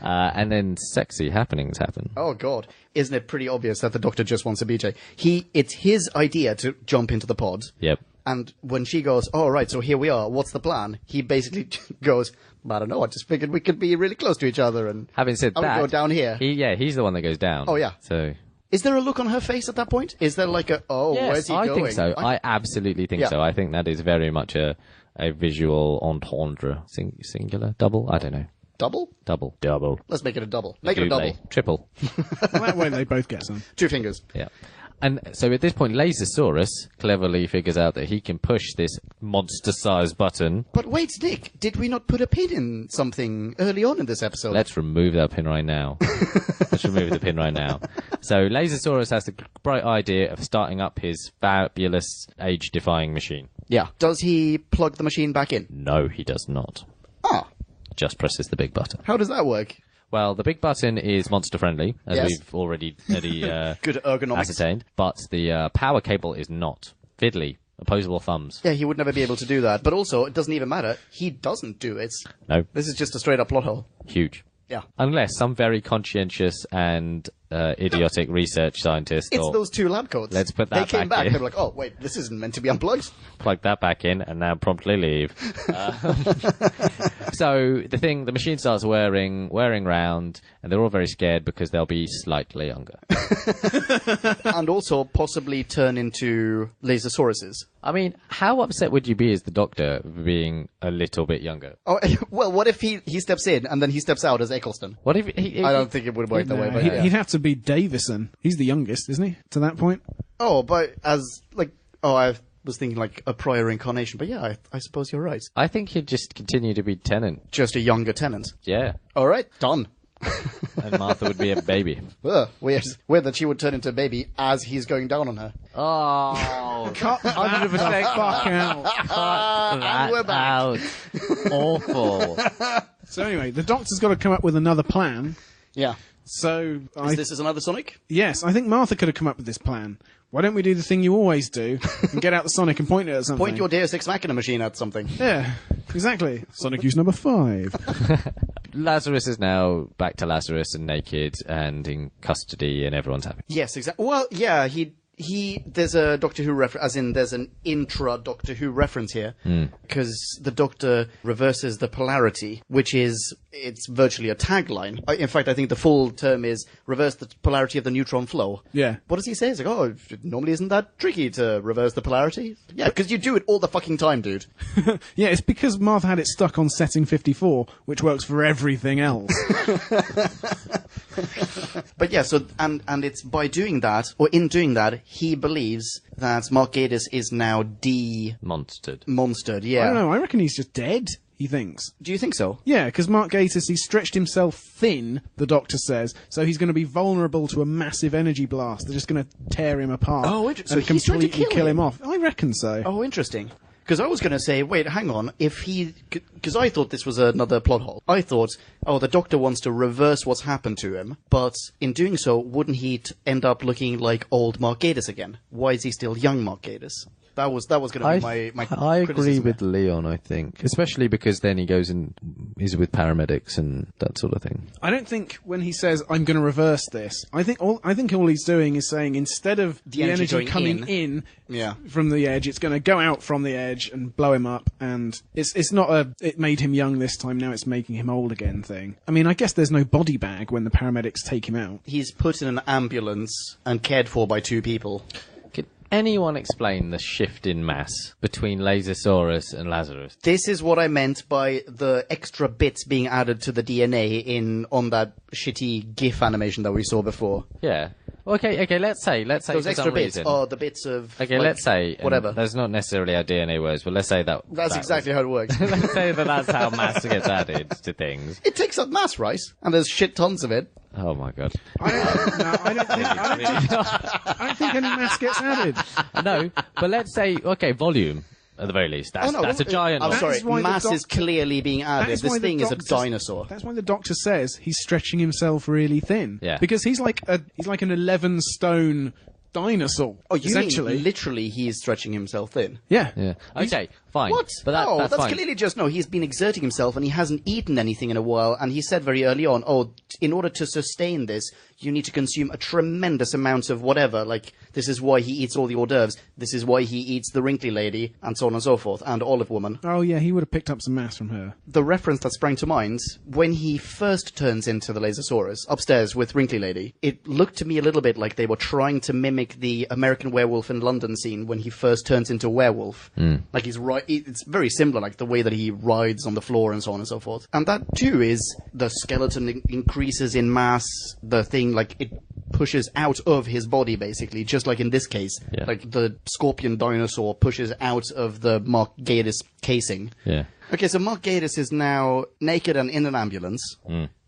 Speaker 1: And then sexy happenings happen.
Speaker 2: Oh, God. Isn't it pretty obvious that the Doctor just wants a BJ? It's his idea to jump into the pod.
Speaker 1: Yep.
Speaker 2: And when she goes, "Oh, right, so here we are. What's the plan?" He basically goes, "I don't know. I just figured we could be really close to each other." And
Speaker 1: having said
Speaker 2: I would
Speaker 1: that,
Speaker 2: go down here.
Speaker 1: He's the one that goes down.
Speaker 2: Oh, yeah.
Speaker 1: So.
Speaker 2: Is there a look on her face at that point? Is there like where's he
Speaker 1: I
Speaker 2: going?
Speaker 1: think so. I absolutely think so. I think that is very much a visual entendre. Singular? Double? I don't know. Double.
Speaker 2: Let's make it a double. Make it a double.
Speaker 1: Triple.
Speaker 3: That way they both get some.
Speaker 2: 2 fingers.
Speaker 1: Yeah. And so at this point, Lazarus cleverly figures out that he can push this monster-sized button.
Speaker 2: But wait, Nick, did we not put a pin in something early on in this episode?
Speaker 1: Let's remove that pin right now. Let's remove the pin right now. So Lazarus has the bright idea of starting up his fabulous age-defying machine.
Speaker 2: Yeah. Does he plug the machine back in?
Speaker 1: No, he does not.
Speaker 2: Ah.
Speaker 1: Just presses the big button.
Speaker 2: How does that work?
Speaker 1: Well, the big button is monster-friendly, as
Speaker 2: Yes.
Speaker 1: we've already
Speaker 2: Good ergonomics.
Speaker 1: ascertained, but the power cable is not. Fiddly. Opposable thumbs.
Speaker 2: Yeah, he would never be able to do that. But also, it doesn't even matter. He doesn't do it.
Speaker 1: No.
Speaker 2: This is just a straight-up plot hole.
Speaker 1: Huge.
Speaker 2: Yeah.
Speaker 1: Unless some very conscientious and idiotic research scientist
Speaker 2: It's those 2 lab coats.
Speaker 1: Let's put that
Speaker 2: They came
Speaker 1: back
Speaker 2: back.
Speaker 1: in.
Speaker 2: They were like, "Oh, wait, this isn't meant to be unplugged."
Speaker 1: plug that back in and now promptly leave. So the machine starts wearing round, and they're all very scared because they'll be slightly younger.
Speaker 2: And also possibly turn into Lasersauruses.
Speaker 1: I mean, how upset would you be as the Doctor being a little bit younger?
Speaker 2: Oh, well, what if he steps in and then he steps out as Eccleston?
Speaker 1: What if
Speaker 2: I don't think it would work that way. But
Speaker 3: He'd have to be Davison. He's the youngest, isn't he? To that point.
Speaker 2: Oh, but I was thinking like a prior incarnation. But yeah, I suppose you're right.
Speaker 1: I think he'd just continue to be Tennant.
Speaker 2: Just a younger Tennant.
Speaker 1: Yeah.
Speaker 2: All right, done.
Speaker 1: And Martha would be a baby.
Speaker 2: Ugh, weird that she would turn into a baby as he's going down on her.
Speaker 1: Oh,
Speaker 3: Cut 100% fuck out.
Speaker 1: that
Speaker 2: we're back.
Speaker 1: out. Awful.
Speaker 3: So anyway, the Doctor's got to come up with another plan.
Speaker 2: Yeah.
Speaker 3: So
Speaker 2: This is another Sonic?
Speaker 3: Yes, I think Martha could have come up with this plan. Why don't we do the thing you always do and get out the Sonic and point it at something?
Speaker 2: Point your Deus Ex Machina machine at something.
Speaker 3: Yeah, exactly. Sonic use number 5.
Speaker 1: Lazarus is now back to Lazarus and naked and in custody, and everyone's happy.
Speaker 2: Yes, exactly. Well, yeah, there's a Doctor Who reference, as in there's an intra Doctor Who reference here, because the Doctor reverses the polarity, it's virtually a tagline. In fact, I think the full term is reverse the polarity of the neutron flow.
Speaker 3: Yeah.
Speaker 2: What does he say? It's like, oh, it normally isn't that tricky to reverse the polarity. Yeah, because you do it all the fucking time, dude.
Speaker 3: Yeah, it's because Martha had it stuck on setting 54, which works for everything else.
Speaker 2: But yeah, so and it's by doing that, or in doing that, he believes that Mark Gatiss is now monstered. Yeah.
Speaker 3: I don't know, I reckon he's just dead, he thinks.
Speaker 2: Do you think so?
Speaker 3: Yeah, because Mark Gatiss, he stretched himself thin, the Doctor says, so he's going to be vulnerable to a massive energy blast. They're just going to tear him apart
Speaker 2: so
Speaker 3: and
Speaker 2: he's trying to
Speaker 3: completely kill him off. I reckon so.
Speaker 2: Oh, interesting. Because I was going to say, wait, hang on, because I thought this was another plot hole. I thought, the Doctor wants to reverse what's happened to him, but in doing so, wouldn't he end up looking like old Mark Gatiss again? Why is he still young Mark Gatiss? That was going to be my
Speaker 1: I agree
Speaker 2: criticism
Speaker 1: with Leon, I think. Especially because then he goes and he's with paramedics and that sort of thing.
Speaker 3: I don't think when he says, I'm going to reverse this, I think all he's doing is saying instead of the energy coming in from the edge, it's going to go out from the edge and blow him up, and it's not it made him young this time, now it's making him old again thing. I mean, I guess there's no body bag when the paramedics take him out.
Speaker 2: He's put in an ambulance and cared for by 2 people.
Speaker 1: Can anyone explain the shift in mass between Lasersaurus and Lazarus?
Speaker 2: This is what I meant by the extra bits being added to the DNA on that shitty GIF animation that we saw before.
Speaker 1: Yeah. Okay, let's say
Speaker 2: those
Speaker 1: for
Speaker 2: extra
Speaker 1: some
Speaker 2: bits
Speaker 1: reason.
Speaker 2: are the bits of...
Speaker 1: Okay, let's say...
Speaker 2: whatever.
Speaker 1: That's not necessarily how DNA works, but let's say that...
Speaker 2: That's exactly how it works.
Speaker 1: Let's say that's how mass gets added to things.
Speaker 2: It takes up mass, right? And there's shit tons of it.
Speaker 1: Oh my god.
Speaker 3: I don't think any mass gets added.
Speaker 1: No, but let's say, volume, at the very least. That's a giant
Speaker 2: I'm
Speaker 1: lot.
Speaker 2: sorry, mass is clearly being added. This thing is a dinosaur.
Speaker 3: That's why the Doctor says he's stretching himself really thin.
Speaker 1: Yeah.
Speaker 3: Because he's like an 11-stone dinosaur.
Speaker 2: Oh, you
Speaker 3: essentially.
Speaker 2: mean literally he is stretching himself thin?
Speaker 3: Yeah.
Speaker 1: Yeah. Okay, fine.
Speaker 2: What?
Speaker 1: But that's fine.
Speaker 2: Clearly just, he's been exerting himself and he hasn't eaten anything in a while, and he said very early on, in order to sustain this, you need to consume a tremendous amount of whatever, like This is why he eats all the hors d'oeuvres. This is why he eats the wrinkly lady, and so on and so forth, and Olive Woman.
Speaker 3: Oh, yeah, he would have picked up some mass from her.
Speaker 2: The reference that sprang to mind, when he first turns into the Lasersaurus, upstairs with Wrinkly Lady, it looked to me a little bit like they were trying to mimic the American Werewolf in London scene when he first turns into a werewolf. Like it's very similar, like the way that he rides on the floor and so on and so forth. And that too is the skeleton increases in mass, the thing, like it pushes out of his body basically, just like in this case.
Speaker 1: Yeah.
Speaker 2: Like the scorpion dinosaur pushes out of the Mark Gatiss casing.
Speaker 1: Yeah.
Speaker 2: Okay, so Mark Gatiss is now naked and in an ambulance.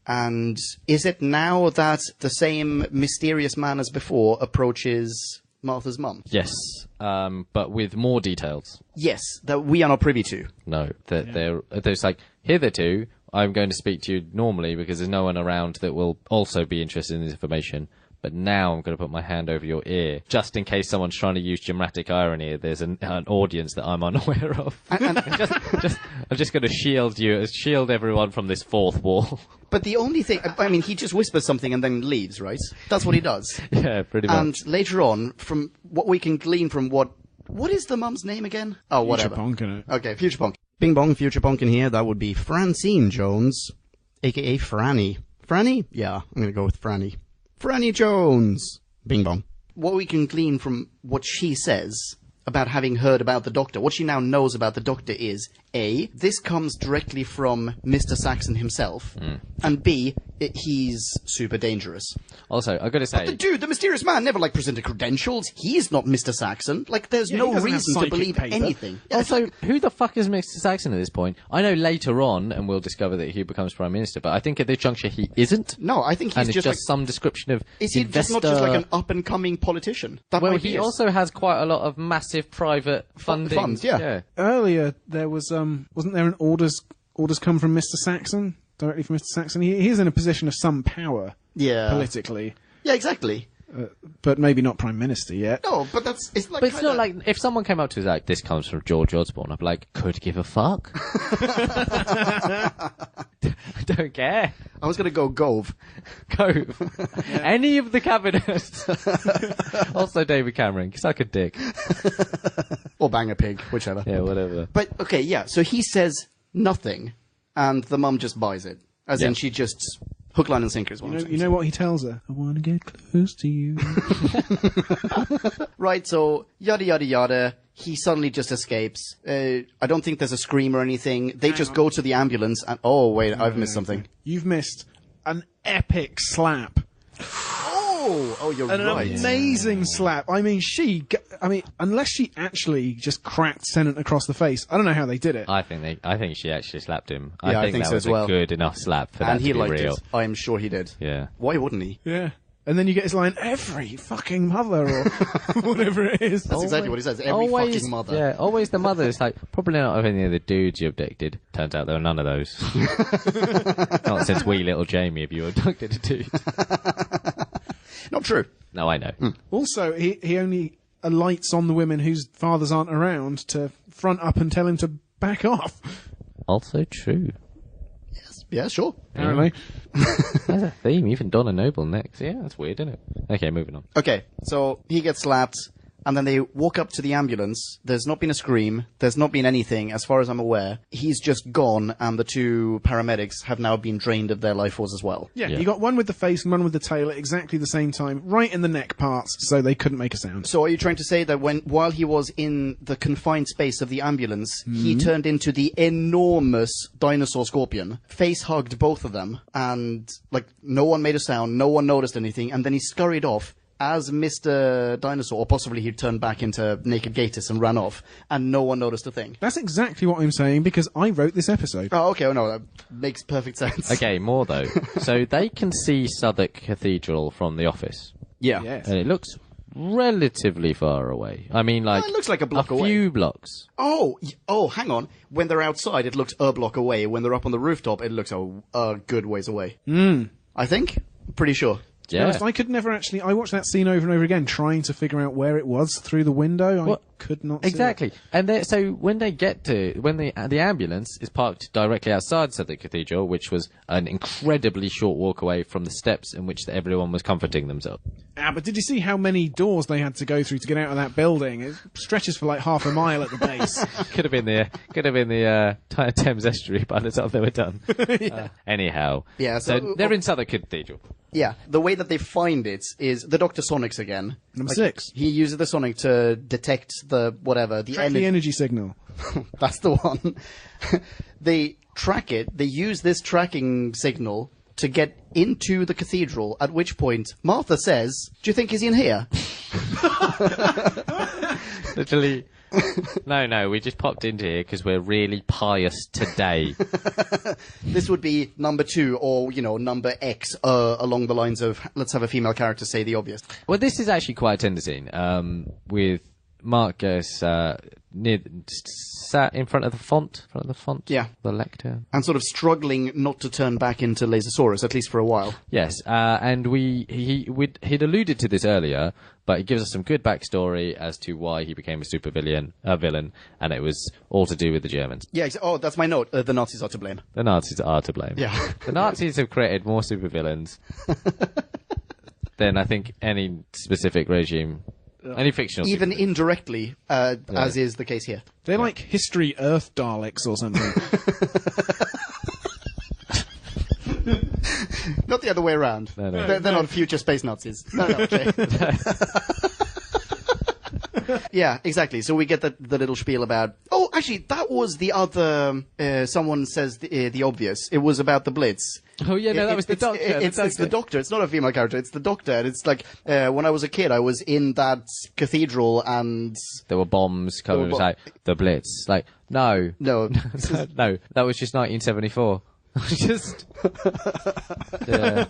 Speaker 2: And is it now that the same mysterious man as before approaches Martha's mum?
Speaker 1: Yes, but with more details.
Speaker 2: Yes, that we are not privy to.
Speaker 1: No, there's like, hitherto, I'm going to speak to you normally because there's no one around that will also be interested in this information. But now I'm going to put my hand over your ear, just in case someone's trying to use dramatic irony. There's an audience that I'm unaware of. I'm just going to shield everyone from this fourth wall.
Speaker 2: But the only thing, I mean, he just whispers something and then leaves, right? That's what he does.
Speaker 1: Yeah, pretty much.
Speaker 2: And later on, from what we can glean from what is the mum's name again? Oh, whatever.
Speaker 3: Future Punk, innit?
Speaker 2: Okay, Future Punk. Bing bong, Future Punk in here. That would be Francine Jones, a.k.a. Franny. Franny? Yeah, I'm going to go with Franny. Franny Jones. Bing bong. What we can glean from what she says about having heard about the Doctor, what she now knows about the Doctor is, A, this comes directly from Mr. Saxon himself, and B, he's super dangerous.
Speaker 1: Also, I've got to say...
Speaker 2: The mysterious man never, presented credentials. He's not Mr. Saxon. There's no reason to believe anything. Yeah,
Speaker 1: also, who the fuck is Mr. Saxon at this point? I know later on, and we'll discover that he becomes Prime Minister, but I think at this juncture he isn't.
Speaker 2: No, I think he's
Speaker 1: and it's just some description of
Speaker 2: Is he
Speaker 1: investor...
Speaker 2: just not just an up-and-coming politician?
Speaker 1: He also has quite a lot of massive private funding.
Speaker 2: Funds, yeah.
Speaker 3: Earlier, there was, wasn't there an orders come from Mr. Saxon? Directly from Mr. Saxon? He's in a position of some power.
Speaker 2: Yeah.
Speaker 3: Politically.
Speaker 2: Yeah, exactly.
Speaker 3: But maybe not Prime Minister yet.
Speaker 2: No, but it's
Speaker 1: But it's not like, if someone came up to us like, this comes from George Osborne, I'd be like, could give a fuck. I don't care.
Speaker 2: I was going to go Gove.
Speaker 1: Gove. Any of the cabinets. Also David Cameron, suck a dick.
Speaker 2: Or bang a pig, whichever.
Speaker 1: Yeah, whatever.
Speaker 2: But, okay, yeah, so he says nothing, and the mum just buys it. As in, she just... Hook, line, and sinker is what I'm saying.
Speaker 3: You know what he tells her? I want to get close to you.
Speaker 2: Right, so, yada, yada, yada. He suddenly just escapes. I don't think there's a scream or anything. They just go to the ambulance and... Oh, wait, I've missed something.
Speaker 3: You've missed an epic slap.
Speaker 2: Oh, you're right.
Speaker 3: An amazing slap. I mean, unless she actually just cracked Tennant across the face, I don't know how they did it.
Speaker 1: I think she actually slapped him.
Speaker 2: Yeah,
Speaker 1: I think that
Speaker 2: so
Speaker 1: was
Speaker 2: as well.
Speaker 1: a good enough slap for that to be real.
Speaker 2: And he liked it. I'm sure he did.
Speaker 1: Yeah.
Speaker 2: Why wouldn't he?
Speaker 3: Yeah. And then you get his line, every fucking mother, or whatever it is.
Speaker 2: That's exactly what he says. Every fucking mother.
Speaker 1: Yeah, always the mother. It's like, probably not of any of the dudes you abducted. Turns out there were none of those. Not since wee little Jamie have you abducted a dude.
Speaker 2: Not true.
Speaker 1: No, I know.
Speaker 3: Also, he only alights on the women whose fathers aren't around to front up and tell him to back off.
Speaker 1: Also true.
Speaker 2: Yeah, sure.
Speaker 3: Apparently.
Speaker 1: There's a theme. Even Donna Noble next. Yeah, that's weird, isn't it? Okay, moving on.
Speaker 2: Okay, so he gets slapped, and then they walk up to the ambulance. There's not been a scream. There's not been anything, as far as I'm aware. He's just gone, and the two paramedics have now been drained of their life force as well.
Speaker 3: Yeah, you got one with the face and one with the tail at exactly the same time, right in the neck parts, so they couldn't make a sound.
Speaker 2: So are you trying to say that while he was in the confined space of the ambulance, he turned into the enormous dinosaur scorpion, face-hugged both of them, and, no one made a sound, no one noticed anything, and then he scurried off as Mr. Dinosaur, or possibly he turned back into Naked Gatiss and ran off, and no one noticed a thing.
Speaker 3: That's exactly what I'm saying, because I wrote this episode.
Speaker 2: Oh, okay, no, that makes perfect sense.
Speaker 1: Okay, more though. So they can see Southwark Cathedral from the office.
Speaker 2: Yeah.
Speaker 3: Yes.
Speaker 1: And it looks relatively far away. I mean,
Speaker 2: it looks like a block away.
Speaker 1: A few blocks.
Speaker 2: Oh, hang on. When they're outside, it looks a block away. When they're up on the rooftop, it looks a good ways away. I think. Pretty sure.
Speaker 1: Yeah.
Speaker 3: honest, I could never actually... I watched that scene over and over again, trying to figure out where it was through the window. I could not see
Speaker 1: Exactly. And so when they get to... When the ambulance is parked directly outside the cathedral, which was an incredibly short walk away from the steps in which everyone was comforting themselves.
Speaker 3: But did you see how many doors they had to go through to get out of that building? It stretches for like half a mile at the base.
Speaker 1: Could have been the Thames estuary by the time they were done. Anyhow.
Speaker 2: Yeah,
Speaker 1: So they're in Southwark Cathedral.
Speaker 2: Yeah, the way that they find it is the Dr. Sonics again.
Speaker 3: Number 6.
Speaker 2: He uses the Sonic to detect the
Speaker 3: Track the energy signal.
Speaker 2: That's the one. They track it. They use this tracking signal to get into the cathedral, at which point Martha says, "Do you think he's in here?"
Speaker 1: Literally. No, we just popped into here because we're really pious today.
Speaker 2: This would be number 2 or, number X along the lines of, let's have a female character say the obvious.
Speaker 1: Well, this is actually quite a tender scene, with Marcus sat in front of the font.
Speaker 2: Yeah.
Speaker 1: The lectern.
Speaker 2: And sort of struggling not to turn back into Lasersaurus, at least for a while.
Speaker 1: Yes, and he'd alluded to this earlier, but it gives us some good backstory as to why he became a villain, and it was all to do with the Germans.
Speaker 2: Yeah, that's my note. The Nazis are to blame.
Speaker 1: The Nazis are to blame.
Speaker 2: Yeah.
Speaker 1: The Nazis have created more supervillains than I think any specific regime. Any fictional.
Speaker 2: Even indirectly, as is the case here.
Speaker 3: They're like History Earth Daleks or something.
Speaker 2: Not the other way around.
Speaker 1: No.
Speaker 2: They're not future space Nazis. No, okay. Yeah, exactly. So we get the little spiel about... Oh, actually, that was the other... someone says the obvious. It was about the Blitz.
Speaker 1: Oh, yeah, no, that was the Doctor.
Speaker 2: It's the Doctor. It's not a female character. It's the Doctor. And it's like, when I was a kid, I was in that cathedral and...
Speaker 1: There were bombs coming. It was like, the Blitz. Like, no.
Speaker 2: No.
Speaker 1: No, that was just 1974. Yeah.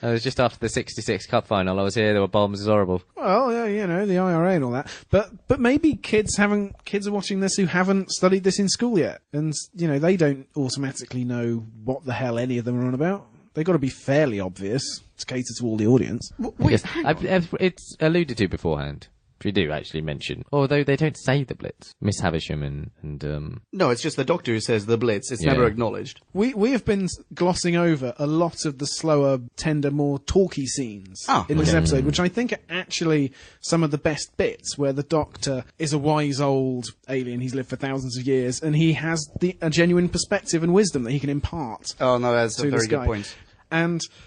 Speaker 1: It was just after the 66 Cup final. I was here, there were bombs, it was horrible.
Speaker 3: Well, yeah, the IRA and all that. But maybe kids are watching this who haven't studied this in school yet. And, they don't automatically know what the hell any of them are on about. They've got to be fairly obvious to cater to all the audience.
Speaker 2: Wait,
Speaker 1: yes, it's alluded to beforehand. We do actually mention, although they don't say the Blitz. Miss Havisham and
Speaker 2: No, it's just the Doctor who says the Blitz. It's never acknowledged.
Speaker 3: We have been glossing over a lot of the slower, tender, more talky scenes in this episode, which I think are actually some of the best bits, where the Doctor is a wise old alien. He's lived for thousands of years, and he has a genuine perspective and wisdom that he can impart.
Speaker 2: Oh no, that's a very good point.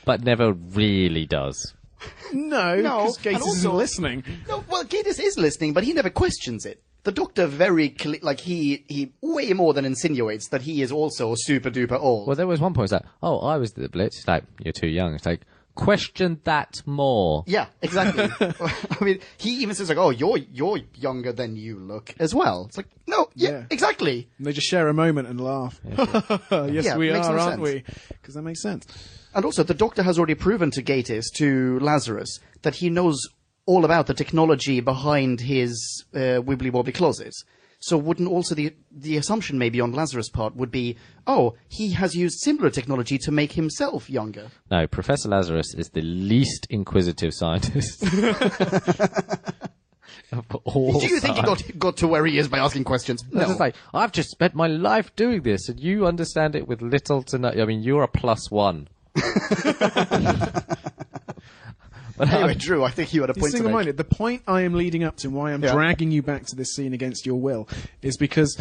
Speaker 1: But never really does.
Speaker 3: No, because Gatiss isn't listening.
Speaker 2: No, well, Gatiss is listening, but he never questions it. The Doctor he way more than insinuates that he is also super duper old.
Speaker 1: Well, there was one point, it's like, oh, I was the Blitz. It's like, you're too young. It's like, question that more.
Speaker 2: Yeah, exactly. I mean, he even says like, oh, you're younger than you look as well. It's like, no, yeah. Exactly.
Speaker 3: And they just share a moment and laugh. Yes, we are, aren't we? Because that makes sense.
Speaker 2: And also, the Doctor has already proven to Gatiss, to Lazarus, that he knows all about the technology behind his wibbly-wobbly closet. So wouldn't also the assumption maybe on Lazarus' part would be, oh, he has used similar technology to make himself younger?
Speaker 1: No, Professor Lazarus is the least inquisitive scientist.
Speaker 2: Do you think he got to where he is by asking questions? No.
Speaker 1: It's like, I've just spent my life doing this, and you understand it with little to no... I mean, you're a +1.
Speaker 2: But anyway, Drew, I think you had a point to make.
Speaker 3: Single-minded. The point I am leading up to, why I'm dragging you back to this scene against your will, is because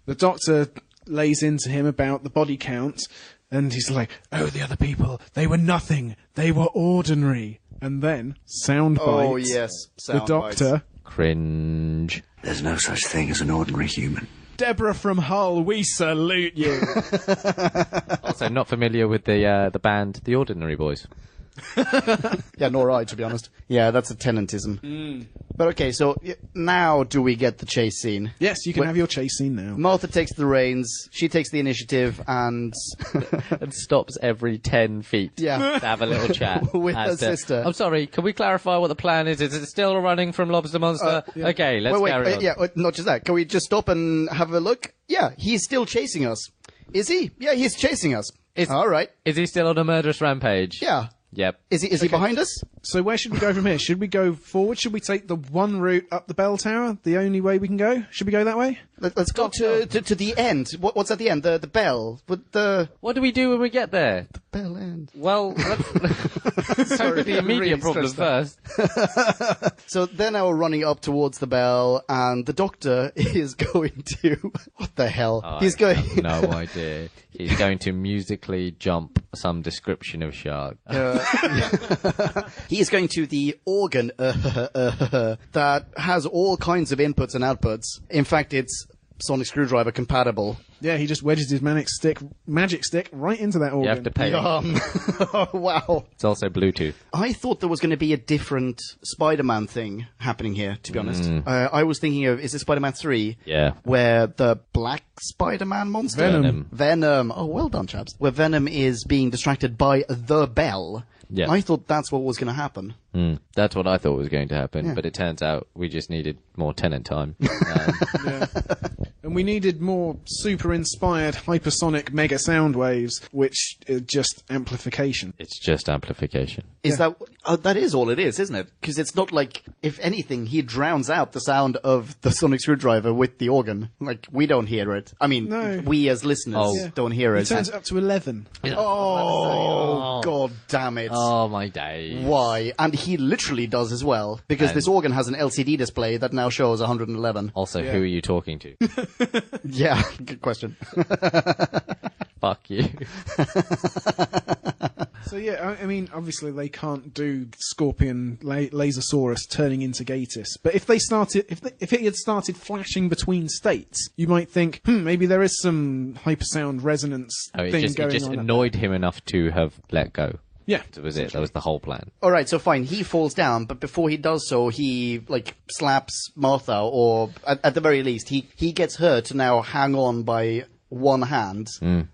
Speaker 3: the Doctor lays into him about the body count, and he's like, oh, the other people, they were nothing, they were ordinary. And then, sound bites.
Speaker 2: Oh, yes, sound
Speaker 3: the Doctor...
Speaker 2: bites.
Speaker 1: Cringe.
Speaker 4: There's no such thing as an ordinary human.
Speaker 3: Deborah from Hull, we salute you.
Speaker 1: Also, not familiar with the band The Ordinary Boys.
Speaker 2: Yeah, nor I, to be honest. Yeah, that's a Tennantism. But okay, so now do we get the chase scene?
Speaker 3: Yes, you can have your chase scene now.
Speaker 2: Martha takes the reins, she takes the initiative, and...
Speaker 1: and stops every 10 feet to have a little chat.
Speaker 2: With her sister.
Speaker 1: I'm sorry, can we clarify what the plan is? Is it still running from Lobster Monster? Okay, let's carry on.
Speaker 2: Yeah, not just that. Can we just stop and have a look? Yeah, he's still chasing us. Is he? Yeah, he's chasing us. All right.
Speaker 1: Is he still on a murderous rampage?
Speaker 2: Yeah.
Speaker 1: Yep.
Speaker 2: Is he behind us?
Speaker 3: So where should we go from here? Should we go forward? Should we take the one route up the bell tower? The only way we can go? Should we go that way?
Speaker 2: Let's go to the end. What's at the end? The bell.
Speaker 1: What do we do when we get there?
Speaker 2: The bell end.
Speaker 1: Well, let's hope with the immediate problems first.
Speaker 2: So they're now running up towards the bell, and the Doctor is going to... What the hell? He's going...
Speaker 1: No idea. He's going to musically jump some description of shark.
Speaker 2: He is going to the organ that has all kinds of inputs and outputs. In fact, it's sonic screwdriver compatible.
Speaker 3: Yeah, he just wedges his magic stick right into that organ.
Speaker 1: You have to pay.
Speaker 2: Wow.
Speaker 1: It's also Bluetooth.
Speaker 2: I thought there was going to be a different Spider-Man thing happening here, to be honest. I was thinking of, is it Spider-Man 3?
Speaker 1: Yeah.
Speaker 2: Where the black Spider-Man monster? Venom. Oh, well done, chaps. Where Venom is being distracted by the bell.
Speaker 1: Yeah.
Speaker 2: I thought that's what was going to happen.
Speaker 1: That's what I thought was going to happen, but it turns out we just needed more Tenant time.
Speaker 3: Yeah. And we needed more super-inspired hypersonic mega sound waves, which is just amplification.
Speaker 1: It's just amplification.
Speaker 2: Is that is all it is, isn't it? Because it's not like, if anything, he drowns out the sound of the sonic screwdriver with the organ. Like, we don't hear it. I mean, we as listeners don't hear it.
Speaker 3: He turns it up to 11.
Speaker 2: Oh, god damn it.
Speaker 1: Oh, my days.
Speaker 2: Why? And he literally does as well, because this organ has an LCD display that now shows 111.
Speaker 1: Also, who are you talking to?
Speaker 2: Yeah, good question.
Speaker 1: Fuck you.
Speaker 3: So yeah, I mean, obviously they can't do Scorpion Lasersaurus turning into Gatis, but if it had started flashing between states, you might think, maybe there is some hypersound resonance thing going on. It just
Speaker 1: annoyed him enough to have let go.
Speaker 3: Yeah.
Speaker 1: That was it. That was the whole plan.
Speaker 2: All right, so fine. He falls down, but before he does so, he, slaps Martha, or at the very least, he gets her to now hang on by one hand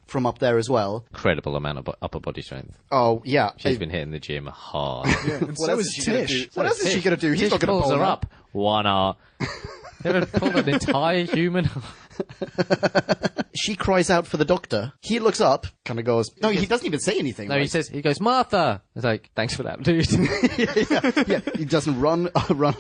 Speaker 2: from up there as well.
Speaker 1: Incredible amount of upper body strength.
Speaker 2: Oh, yeah.
Speaker 1: She's been hitting the gym hard.
Speaker 3: Yeah, and what else is Tish?
Speaker 2: What else is she going to do? He's not going to pull
Speaker 1: her up. 1 hour. Never pulled an entire human.
Speaker 2: She cries out for the Doctor. He looks up, kind of goes... No, he doesn't even say anything.
Speaker 1: No, he goes, Martha! It's like, thanks for that, dude.
Speaker 2: yeah. He doesn't run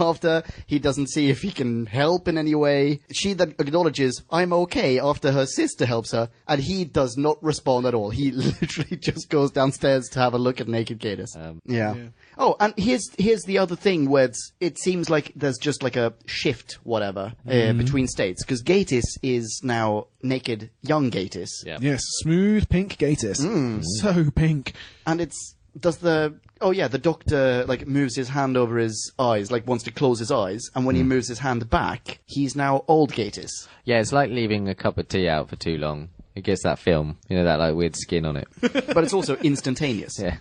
Speaker 2: after. He doesn't see if he can help in any way. She then acknowledges, I'm okay, after her sister helps her, and he does not respond at all. He literally just goes downstairs to have a look at naked Gatis. Yeah. Oh, and here's the other thing where it seems like there's just like a shift, whatever, between states. Because Gatis is now naked young Gatis.
Speaker 1: Yeah.
Speaker 3: Yes, smooth pink Gatis. So pink.
Speaker 2: And the Doctor moves his hand over his eyes, wants to close his eyes, and when he moves his hand back, he's now old Gatis.
Speaker 1: Yeah, it's like leaving a cup of tea out for too long. It gets that film, that weird skin on it.
Speaker 2: But it's also instantaneous.
Speaker 1: Yeah.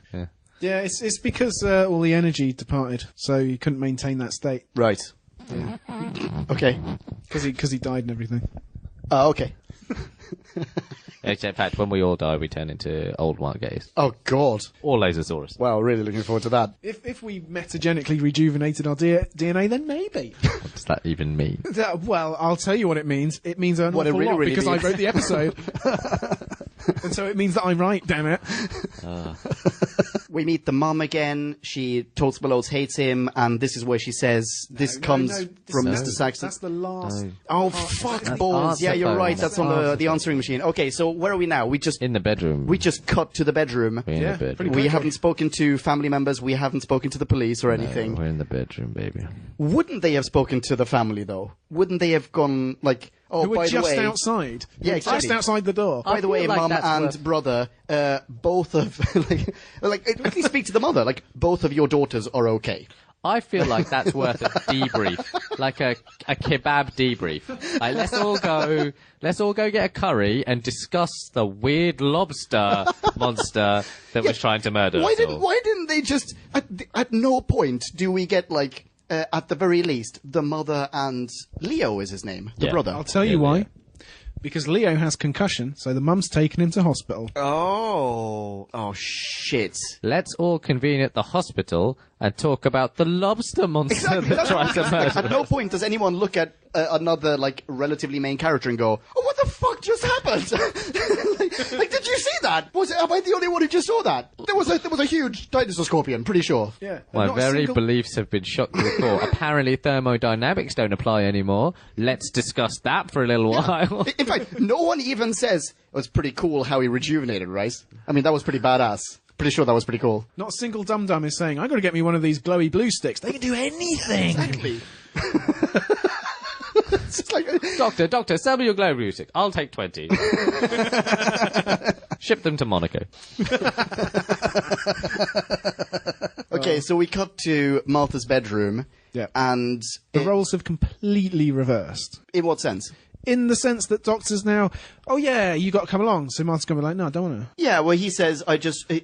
Speaker 3: Yeah, it's because all the energy departed, so he couldn't maintain that state.
Speaker 2: Right.
Speaker 3: Yeah.
Speaker 2: Okay.
Speaker 3: Because he died and everything.
Speaker 2: Oh, okay.
Speaker 1: In fact, when we all die, we turn into old Mark Gaze.
Speaker 2: Oh, God.
Speaker 1: Or Lasersaurus.
Speaker 2: Wow, really looking forward to that.
Speaker 3: If we metagenically rejuvenated our DNA, then maybe.
Speaker 1: What does that even mean?
Speaker 3: Well, I'll tell you what it means. It means an awful lot because I wrote the episode. And so it means that I write, damn it.
Speaker 2: We meet the mum again. She talks Belows hates him, and this is where she says this comes from Mr. Saxon.
Speaker 3: That's the last.
Speaker 2: No. Oh, fuck balls. Yeah, you're right. That's on the answering machine. Okay, so where are we now?
Speaker 1: In the bedroom.
Speaker 2: We just cut to the bedroom.
Speaker 1: We're in the bedroom.
Speaker 2: We haven't spoken to family members. We haven't spoken to the police or anything.
Speaker 1: No, we're in the bedroom, baby.
Speaker 2: Wouldn't they have spoken to the family, though? Wouldn't they have gone,
Speaker 3: who were just outside.
Speaker 2: Yeah, exactly.
Speaker 3: Just outside the door.
Speaker 2: By the way, mum and brother, both of, at least speak to the mother, both of your daughters are okay.
Speaker 1: I feel like that's worth a debrief, like a kebab debrief. Let's all go get a curry and discuss the weird lobster monster that was trying to murder us all.
Speaker 2: Why didn't they just, at no point do we get, at the very least, the mother and Leo is his name, the brother.
Speaker 3: I'll tell you why. Because Leo has concussion, so the mum's taken him to hospital.
Speaker 2: Oh, shit.
Speaker 1: Let's all convene at the hospital and talk about the lobster monster that tried to murder us.
Speaker 2: At no point does anyone look at another, relatively main character and go, oh, what the fuck just happened? Did you see that? Am I the only one who just saw that? There there was a huge dinosaur scorpion, pretty sure.
Speaker 3: Yeah.
Speaker 1: My
Speaker 3: Not a
Speaker 1: very
Speaker 3: single-
Speaker 1: beliefs have been shocked to the core. Apparently thermodynamics don't apply anymore. Let's discuss that for a little while.
Speaker 2: In fact, no one even says it was pretty cool how he rejuvenated, right? I mean, that was pretty badass. Pretty sure that was pretty cool.
Speaker 3: Not a single dum-dum is saying, I got to get me one of these glowy blue sticks. They can do anything.
Speaker 2: Exactly. It's just like...
Speaker 1: Doctor, sell me your glow music. I'll take 20. Ship them to Monaco.
Speaker 2: Okay, so we cut to Martha's bedroom.
Speaker 3: Yeah.
Speaker 2: And...
Speaker 3: The roles have completely reversed.
Speaker 2: In what sense?
Speaker 3: In the sense that Doctor's now, oh yeah, you got to come along. So Martha's going to be like, no, I don't want to.
Speaker 2: Yeah, well, he says,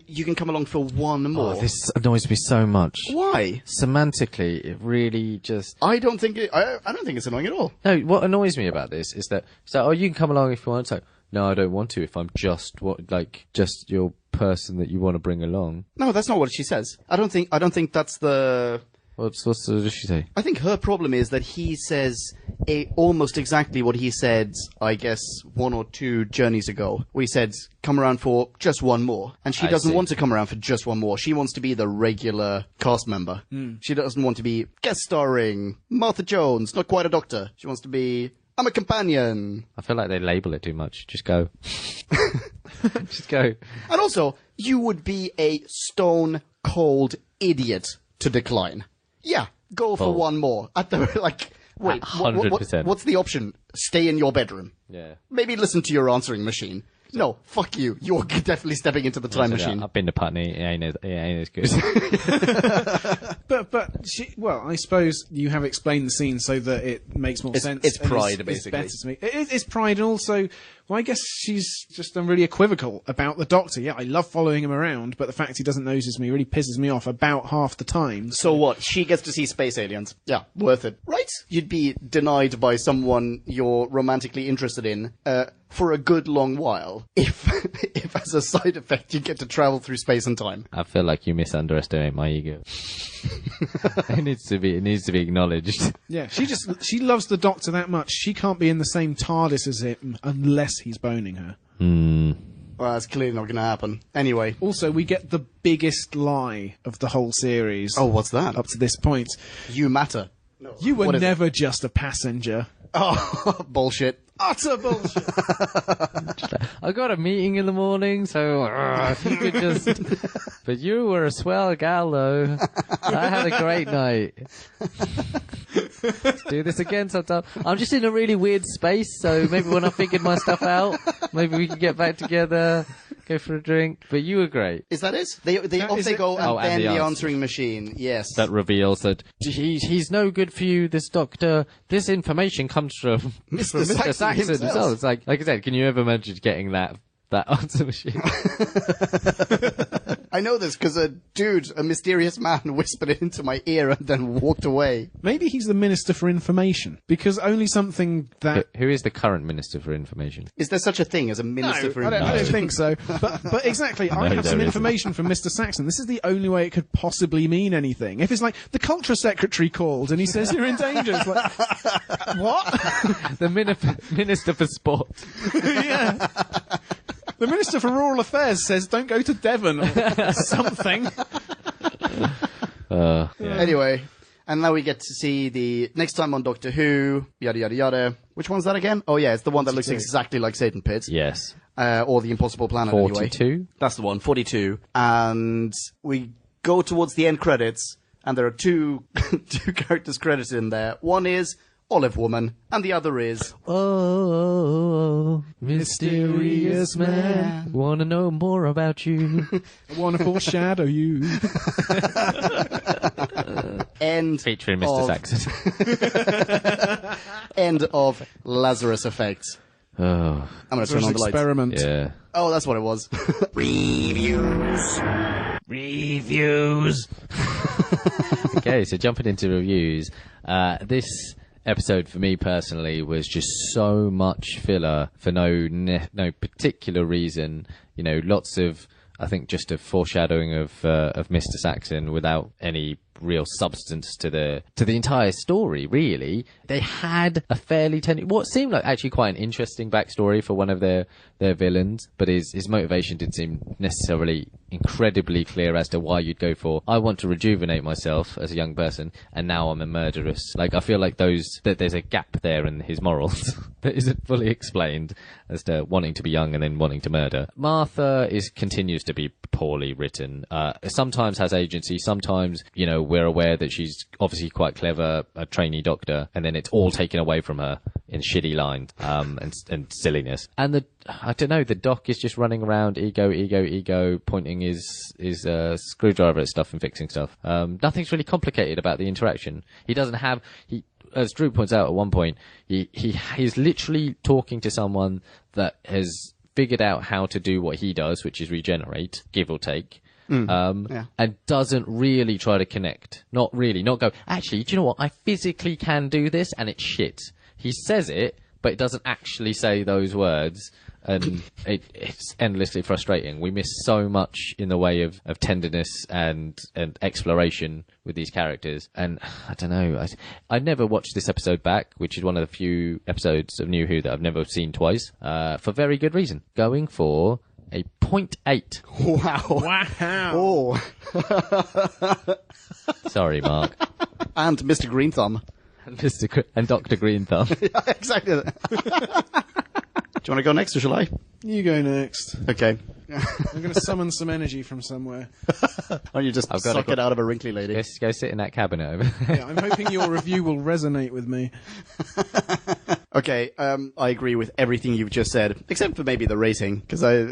Speaker 2: you can come along for one more.
Speaker 1: Oh, this annoys me so much.
Speaker 2: Why?
Speaker 1: Semantically, it really just...
Speaker 2: I don't think it's annoying at all.
Speaker 1: No, what annoys me about this is that, you can come along if you want. So, no, I don't want to if I'm just your person that you want to bring along.
Speaker 2: No, that's not what she says. I don't think that's the...
Speaker 1: What does she say?
Speaker 2: I think her problem is that he says almost exactly what he said, I guess, 1 or 2 journeys ago, where he said, come around for just one more. And she doesn't want to come around for just one more. She wants to be the regular cast member. She doesn't want to be guest starring Martha Jones, not quite a doctor. She wants to be, I'm a companion.
Speaker 1: I feel like they label it too much. Just go. Just go.
Speaker 2: And also, you would be a stone cold idiot to decline. Yeah, go for one more. At the, wait,
Speaker 1: 100%.
Speaker 2: what's the option? Stay in your bedroom.
Speaker 1: Yeah.
Speaker 2: Maybe listen to your answering machine. No, fuck you. You're definitely stepping into the time machine.
Speaker 1: I've been to Putney. It ain't as good.
Speaker 3: But I suppose you have explained the scene so that it makes more sense.
Speaker 2: It's
Speaker 3: and
Speaker 2: pride,
Speaker 3: it's
Speaker 2: basically.
Speaker 3: better to me. It's pride, and also, well, I guess she's just really equivocal about the Doctor. Yeah, I love following him around, but the fact he doesn't notice me really pisses me off about half the time.
Speaker 2: So what? She gets to see space aliens. Yeah, worth it. Right? You'd be denied by someone you're romantically interested in, for a good long while, if as a side effect you get to travel through space and time.
Speaker 1: I feel like you misunderestimate my ego. It needs to be acknowledged.
Speaker 3: Yeah, she loves the Doctor that much. She can't be in the same TARDIS as him unless he's boning her.
Speaker 2: Well, that's clearly not going to happen. Anyway.
Speaker 3: Also, we get the biggest lie of the whole series.
Speaker 2: Oh, what's that?
Speaker 3: Up to this point.
Speaker 2: You matter. No.
Speaker 3: You were never just a passenger.
Speaker 2: Oh, bullshit.
Speaker 3: Utter bullshit.
Speaker 1: I got a meeting in the morning, so if you could just... But you were a swell gal, though. I had a great night. Let's do this again sometime. I'm just in a really weird space, so maybe when I figured my stuff out, maybe we can get back together, go for a drink. But you were great.
Speaker 2: Is that it? They go and then the answering machine. Yes.
Speaker 1: That reveals that he's no good for you, this Doctor. This information comes from Mr. Saxon himself. It's like I said, can you ever imagine getting that answer machine?
Speaker 2: I know this because a mysterious man whispered it into my ear and then walked away.
Speaker 3: Maybe he's the Minister for Information, because only something that...
Speaker 1: Who is the current Minister for Information?
Speaker 2: Is there such a thing as a Minister for Information?
Speaker 3: I don't think so. But exactly, I have some information from Mr. Saxon. This is the only way it could possibly mean anything. If it's like, the Culture Secretary called and he says you're in danger, it's like, what?
Speaker 1: The Minister for Sport.
Speaker 3: Yeah. The Minister for Rural Affairs says don't go to Devon or something.
Speaker 1: Yeah.
Speaker 2: Anyway, and now we get to see the next time on Doctor Who, yada yada yada. Which one's that again? Oh yeah, it's the one that looks exactly like Satan Pit.
Speaker 1: Yes.
Speaker 2: Or the Impossible Planet
Speaker 1: 42?
Speaker 2: Anyway. That's the one, 42. And we go towards the end credits, and there are two characters credited in there. One is Olive Woman, and the other is...
Speaker 1: Oh, mysterious man. Wanna know more about you.
Speaker 3: I wanna foreshadow you.
Speaker 2: End
Speaker 1: Featuring Mr. Saxon.
Speaker 2: End of Lazarus Effect.
Speaker 1: Oh.
Speaker 2: I'm gonna turn on the lights.
Speaker 3: Experiment.
Speaker 1: Yeah.
Speaker 2: Oh, that's what it was.
Speaker 1: Reviews. Okay, so jumping into reviews. This episode for me personally was just so much filler for no particular reason. You know, lots of, I think, just a foreshadowing of Mr. Saxon without any real substance to the entire story, really. They had a fairly what seemed like actually quite an interesting backstory for one of their villains, but his motivation didn't seem necessarily incredibly clear as to why you'd go for, I want to rejuvenate myself as a young person, and now I'm a murderess. Like, I feel like that there's a gap there in his morals that isn't fully explained as to wanting to be young and then wanting to murder. Martha continues to be poorly written. Sometimes has agency, sometimes, we're aware that she's obviously quite clever, a trainee doctor, and then it's all taken away from her in shitty lines, and silliness. And I don't know, the doc is just running around, ego, pointing his screwdriver at stuff and fixing stuff. Nothing's really complicated about the interaction. He doesn't have, as Drew points out at one point, he's literally talking to someone that has figured out how to do what he does, which is regenerate, give or take. And doesn't really try to connect. Not go, actually, do you know what? I physically can do this, and it's shit. He says it, but it doesn't actually say those words, and it's endlessly frustrating. We miss so much in the way of tenderness and exploration with these characters. And I don't know, I never watched this episode back, which is one of the few episodes of New Who that I've never seen twice, for very good reason. Going for a 0.8.
Speaker 2: Wow. Oh.
Speaker 1: Sorry, Mark.
Speaker 2: And Mr. Green Thumb.
Speaker 1: And Dr. Green Thumb.
Speaker 2: Yeah, exactly. Do you want to go next, or shall I?
Speaker 3: You go next.
Speaker 2: Okay.
Speaker 3: I'm going to summon some energy from somewhere.
Speaker 2: Why don't you just suck it out of a wrinkly lady?
Speaker 1: Let's go sit in that cabinet over there.
Speaker 3: Yeah, I'm hoping your review will resonate with me.
Speaker 2: Okay, I agree with everything you've just said, except for maybe the rating, because I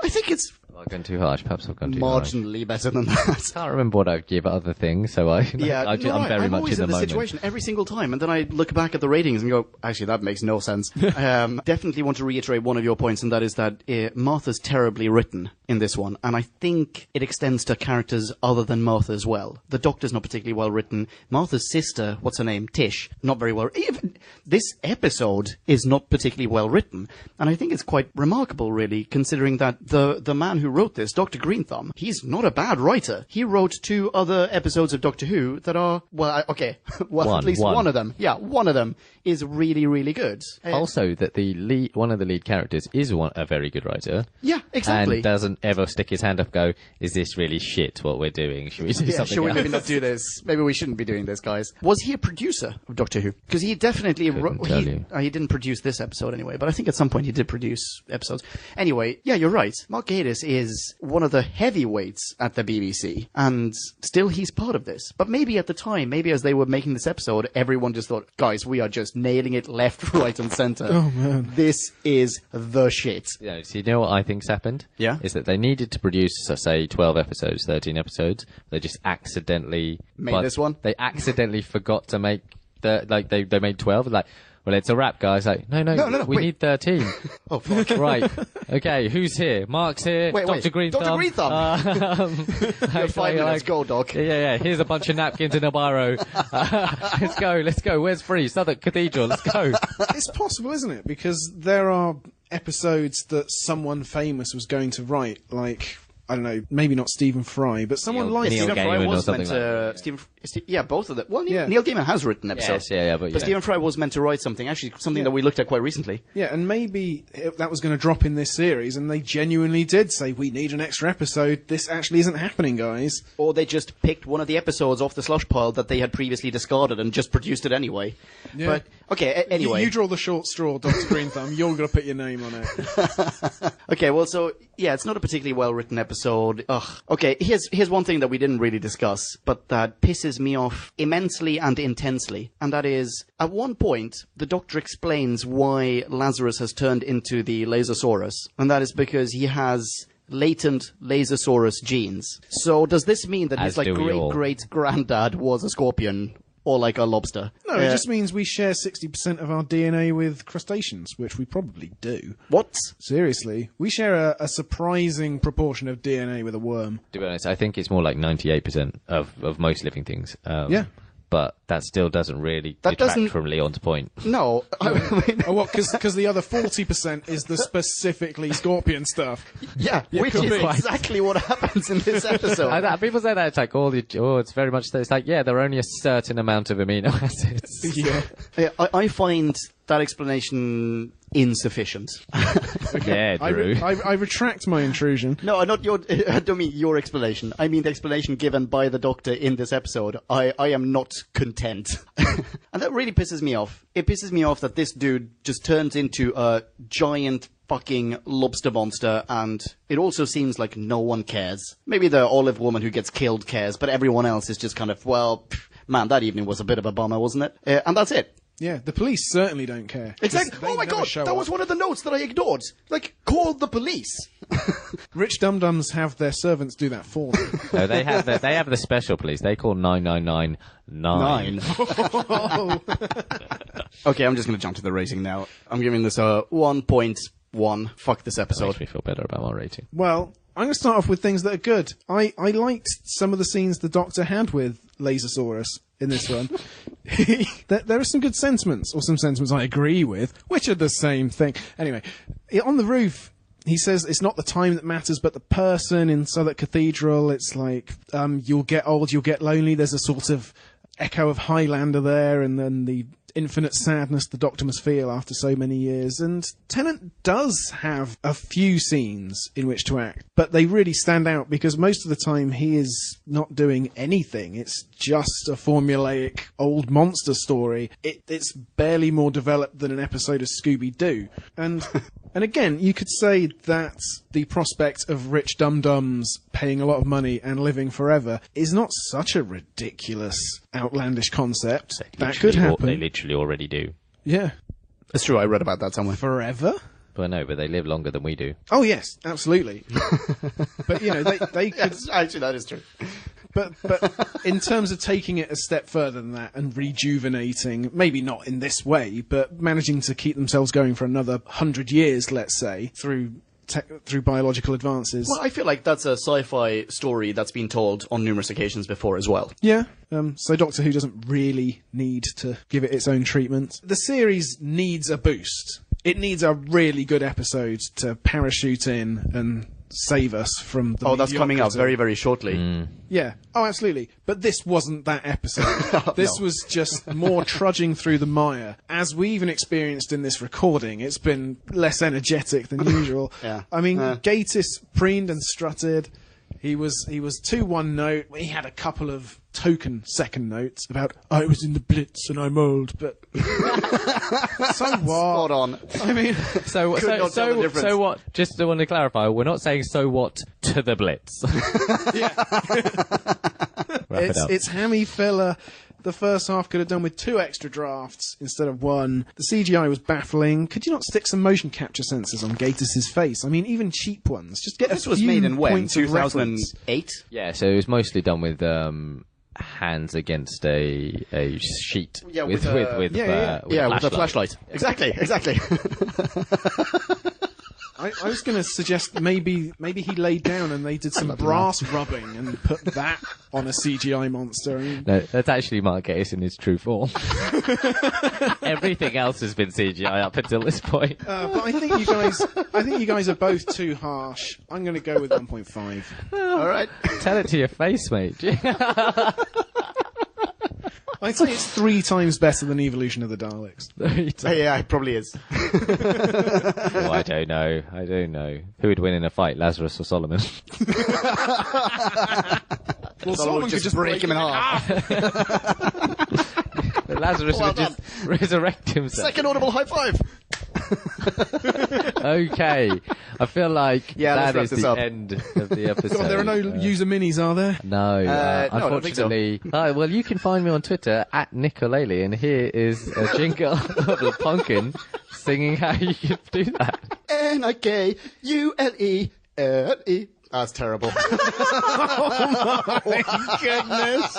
Speaker 2: think it's
Speaker 1: I've gone too harsh. Perhaps I've gone too harsh.
Speaker 2: Marginally better than that.
Speaker 1: I can't remember what I'd give other things, so I'm very much in the moment.
Speaker 2: Situation every single time, and then I look back at the ratings and go, actually, that makes no sense. Definitely want to reiterate one of your points, and that is that Martha's terribly written in this one, and I think it extends to characters other than Martha as well. The Doctor's not particularly well written. Martha's sister, what's her name? Tish, not very well. Even this episode is not particularly well written, and I think it's quite remarkable, really, considering that the man who wrote this, Dr. Greenthumb, he's not a bad writer. He wrote 2 other episodes of Doctor Who that are, at least one of them. Yeah, one of them is really, really good.
Speaker 1: Also, that one of the lead characters is a very good writer.
Speaker 2: Yeah, exactly.
Speaker 1: And doesn't ever stick his hand up and go, is this really shit what we're doing? Should we do something
Speaker 2: should we
Speaker 1: else?
Speaker 2: maybe not do this? Maybe we shouldn't be doing this, guys. Was he a producer of Doctor Who? Because he definitely he didn't produce this episode anyway, but I think at some point he did produce episodes. Anyway, yeah, you're right. Mark Gatiss is one of the heavyweights at the BBC, and still he's part of this. But maybe at the time, maybe as they were making this episode, everyone just thought, guys, we are just nailing it left, right, and centre.
Speaker 3: Oh, man.
Speaker 2: This is the shit.
Speaker 1: Yeah, so you know what I think's happened?
Speaker 2: Yeah?
Speaker 1: Is that they needed to produce, say, 12 episodes, 13 episodes. They just accidentally...
Speaker 2: Made this one?
Speaker 1: They accidentally forgot to make... They made 12, like... Well, it's a wrap, guys. Like, no, we need 13.
Speaker 2: Oh, fuck.
Speaker 1: Right. Okay, who's here? Mark's here. Dr. Greenthumb.
Speaker 2: Dr. Greenthumb. You're 5 minutes, go, Doc.
Speaker 1: Yeah. Here's a bunch of napkins and a biro. Let's go. Where's free? Southwark Cathedral. Let's go.
Speaker 3: It's possible, isn't it? Because there are episodes that someone famous was going to write, like... I don't know, maybe not Stephen Fry, but someone like
Speaker 1: Neil
Speaker 2: Stephen
Speaker 1: Gaiman
Speaker 2: Fry was
Speaker 1: or
Speaker 2: meant
Speaker 1: something
Speaker 2: to... Yeah, both of them. Well,
Speaker 3: Yeah.
Speaker 2: Neil Gaiman has written episodes.
Speaker 1: Yes, but
Speaker 2: Stephen Fry was meant to write something, actually something that we looked at quite recently.
Speaker 3: Yeah, and maybe that was going to drop in this series, and they genuinely did say, we need an extra episode, this actually isn't happening, guys.
Speaker 2: Or they just picked one of the episodes off the slush pile that they had previously discarded and just produced it anyway.
Speaker 3: Yeah.
Speaker 2: But, okay, anyway.
Speaker 3: You draw the short straw, Dr. Greenthumb, you're going to put your name on it.
Speaker 2: Okay, well, so, yeah, it's not a particularly well-written episode. Ugh. Okay, here's one thing that we didn't really discuss, but that pisses me off immensely and intensely. And that is, at one point, the Doctor explains why Lazarus has turned into the Lasersaurus. And that is because he has latent Lasersaurus genes. So does this mean that his great-great-granddad was a scorpion? Or like a lobster?
Speaker 3: No, it just means we share 60% of our DNA with crustaceans, which we probably do.
Speaker 2: What?
Speaker 3: Seriously. We share a surprising proportion of DNA with a worm.
Speaker 1: To be honest, I think it's more like 98% of most living things.
Speaker 3: Yeah.
Speaker 1: But that still doesn't really detract from Leon's point.
Speaker 2: No. I mean,
Speaker 3: Oh, what? Because the other 40% is the specifically Scorpion stuff.
Speaker 2: yeah, which is exactly what happens in this episode.
Speaker 1: People say that it's like it's very much. It's like there are only a certain amount of amino acids.
Speaker 3: Yeah.
Speaker 2: I find that explanation insufficient.
Speaker 1: Yeah, Drew.
Speaker 3: I retract my intrusion.
Speaker 2: No, I don't mean your explanation. I mean the explanation given by the Doctor in this episode. I am not content. And that really pisses me off. It pisses me off that this dude just turns into a giant fucking lobster monster, and it also seems like no one cares. Maybe the olive woman who gets killed cares, but everyone else is just kind of, man, that evening was a bit of a bummer, wasn't it? And that's it.
Speaker 3: Yeah, the police certainly don't care.
Speaker 2: Exactly. Oh my god, that was one of the notes that I ignored. Like, call the police.
Speaker 3: Rich dum-dums have their servants do that for them.
Speaker 1: No, they have the special police. They call 9999.
Speaker 2: Okay, I'm just going to jump to the rating now. I'm giving this a 1.1. Fuck this
Speaker 1: That
Speaker 2: episode.
Speaker 1: makes me feel better about my rating.
Speaker 3: Well, I'm going to start off with things that are good. I liked some of the scenes the Doctor had with Lasersaurus in this one. There are some good sentiments, or some sentiments I agree with, which are the same thing. Anyway, on the roof, he says it's not the time that matters, but the person in Southwark Cathedral. It's like, you'll get old, you'll get lonely. There's a sort of echo of Highlander there, and then the infinite sadness the Doctor must feel after so many years. And Tennant does have a few scenes in which to act, but they really stand out because most of the time he is not doing anything. It's just a formulaic old monster story. It's barely more developed than an episode of Scooby-Doo. And again, you could say that the prospect of rich dum-dums paying a lot of money and living forever is not such a ridiculous, outlandish concept. That could happen.
Speaker 1: They literally already do.
Speaker 3: Yeah.
Speaker 2: It's true, I read about that somewhere.
Speaker 3: Forever?
Speaker 1: But no, but they live longer than we do.
Speaker 3: Oh, yes, absolutely. But, you know, they could...
Speaker 2: Yes, actually, that is true.
Speaker 3: But in terms of taking it a step further than that and rejuvenating, maybe not in this way, but managing to keep themselves going for another 100 years, let's say, through biological advances.
Speaker 2: Well, I feel like that's a sci-fi story that's been told on numerous occasions before as well.
Speaker 3: Yeah. So Doctor Who doesn't really need to give it its own treatment. The series needs a boost. It needs a really good episode to parachute in and save us from the
Speaker 2: that's coming up very, very shortly.
Speaker 3: Yeah. Oh, absolutely. But this wasn't that episode. This was just more trudging through the mire. As we even experienced in this recording, it's been less energetic than usual.
Speaker 2: Yeah.
Speaker 3: I mean, Gatiss preened and strutted. He was too one note. He had a couple of token second notes about, I was in the Blitz and I'm old, but so what?
Speaker 2: Spot on.
Speaker 3: I mean,
Speaker 1: So what? Just want to clarify, we're not saying so what to the Blitz. Wrap it up.
Speaker 3: it's hammy filler. The first half could have done with 2 extra drafts instead of 1. The CGI was baffling. Could you not stick some motion capture sensors on Gatiss's face? I mean, even cheap ones. Just get
Speaker 2: This
Speaker 3: a
Speaker 2: was
Speaker 3: few
Speaker 2: made in when?
Speaker 3: points of reference.
Speaker 2: 2008?
Speaker 1: Yeah, so it was mostly done with hands against a sheet.
Speaker 2: Yeah,
Speaker 1: with
Speaker 2: with a flashlight. Exactly.
Speaker 3: I was going to suggest maybe he laid down and they did some brass rubbing and put that on a CGI monster. I mean,
Speaker 1: No, that's actually Mark Gatiss in his true form. Everything else has been CGI up until this point.
Speaker 3: but I think you guys are both too harsh. I'm going to go with 1.5.
Speaker 2: All right.
Speaker 1: Tell it to your face, mate.
Speaker 3: I'd say it's 3 times better than Evolution of the Daleks.
Speaker 2: Yeah, it probably is.
Speaker 1: Oh, I don't know. Who would win in a fight, Lazarus or Solomon?
Speaker 3: Well, someone could just break him in half.
Speaker 1: Lazarus would just resurrect himself.
Speaker 2: Second audible high five.
Speaker 1: Okay, I feel like that is the end of the episode.
Speaker 3: God, there are no user minis, are there?
Speaker 1: No, unfortunately. Well, you can find me on Twitter at Nicolele, and here is a jingle of Pumpkin singing how you can do that.
Speaker 2: Nikulele. That's terrible.
Speaker 3: Oh my goodness.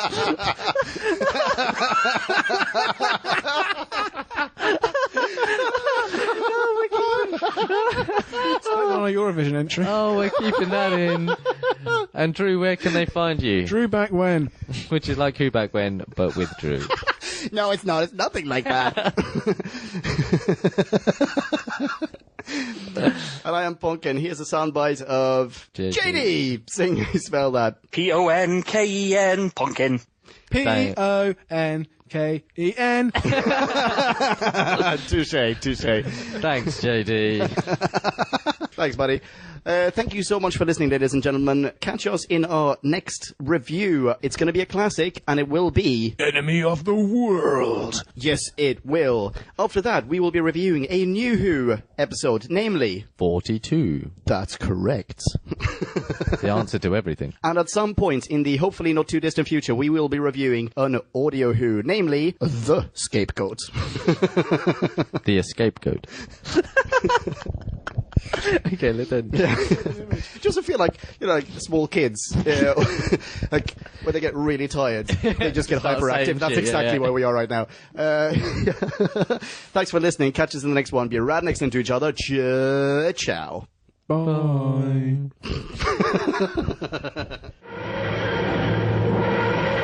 Speaker 3: It's like on a Eurovision entry.
Speaker 1: Oh, we're keeping that in. And Drew, where can they find you?
Speaker 3: Drew back when?
Speaker 1: Which is like Who Back When, but with Drew.
Speaker 2: No, it's not. It's nothing like that. And I am Pumpkin. Here's a soundbite of JD. Sing, you spell that.
Speaker 5: P-O-N-K-E-N, Pumpkin.
Speaker 3: P-O-N-K-E-N.
Speaker 2: Touche.
Speaker 1: Thanks, JD.
Speaker 2: Thanks, buddy. Thank you so much for listening, ladies and gentlemen. Catch us in our next review. It's going to be a classic, and it will be...
Speaker 3: Enemy of the World.
Speaker 2: Yes, it will. After that, we will be reviewing a New Who episode, namely...
Speaker 1: 42.
Speaker 2: That's correct.
Speaker 1: The answer to everything.
Speaker 2: And at some point in the hopefully not too distant future, we will be reviewing an Audio Who, namely... The Scapegoat.
Speaker 1: The Escapegoat. Okay, listen.
Speaker 2: Yeah. Just to feel like, like small kids, like when they get really tired, they just get hyperactive. That's exactly where we are right now. Thanks for listening. Catch us in the next one. Be rad next to each other. Ciao.
Speaker 3: Bye.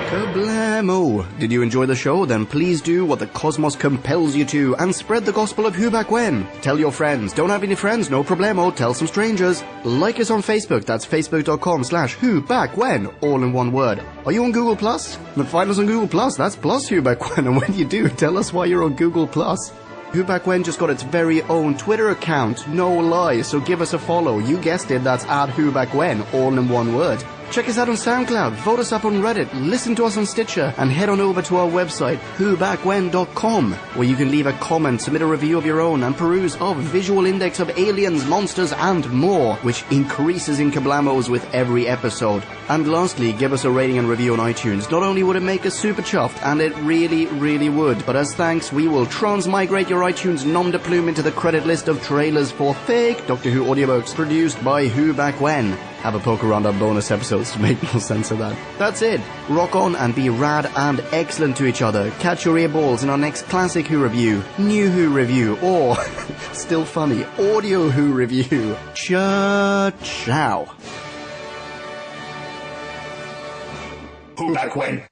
Speaker 2: Kablamo! Did you enjoy the show? Then please do what the cosmos compels you to and spread the gospel of Who Back When. Tell your friends. Don't have any friends? No problemo. Tell some strangers. Like us on Facebook. That's facebook.com/Who Back When. All in one word. Are you on Google Plus? Then find us on Google Plus. That's plus Who Back When. And when you do, tell us why you're on Google Plus. Who Back When just got its very own Twitter account. No lie. So give us a follow. You guessed it. That's @Who Back When. All in one word. Check us out on SoundCloud, vote us up on Reddit, listen to us on Stitcher, and head on over to our website, whobackwhen.com, where you can leave a comment, submit a review of your own, and peruse our visual index of aliens, monsters, and more, which increases in kablamos with every episode. And lastly, give us a rating and review on iTunes. Not only would it make us super chuffed, and it really, really would, but as thanks, we will transmigrate your iTunes nom de plume into the credit list of trailers for fake Doctor Who audiobooks produced by Who Back When. Have a poke around our bonus episodes to make more sense of that. That's it. Rock on and be rad and excellent to each other. Catch your earballs in our next classic Who review, New Who review, or, still funny, Audio Who review. Ciao.
Speaker 4: Who Back When?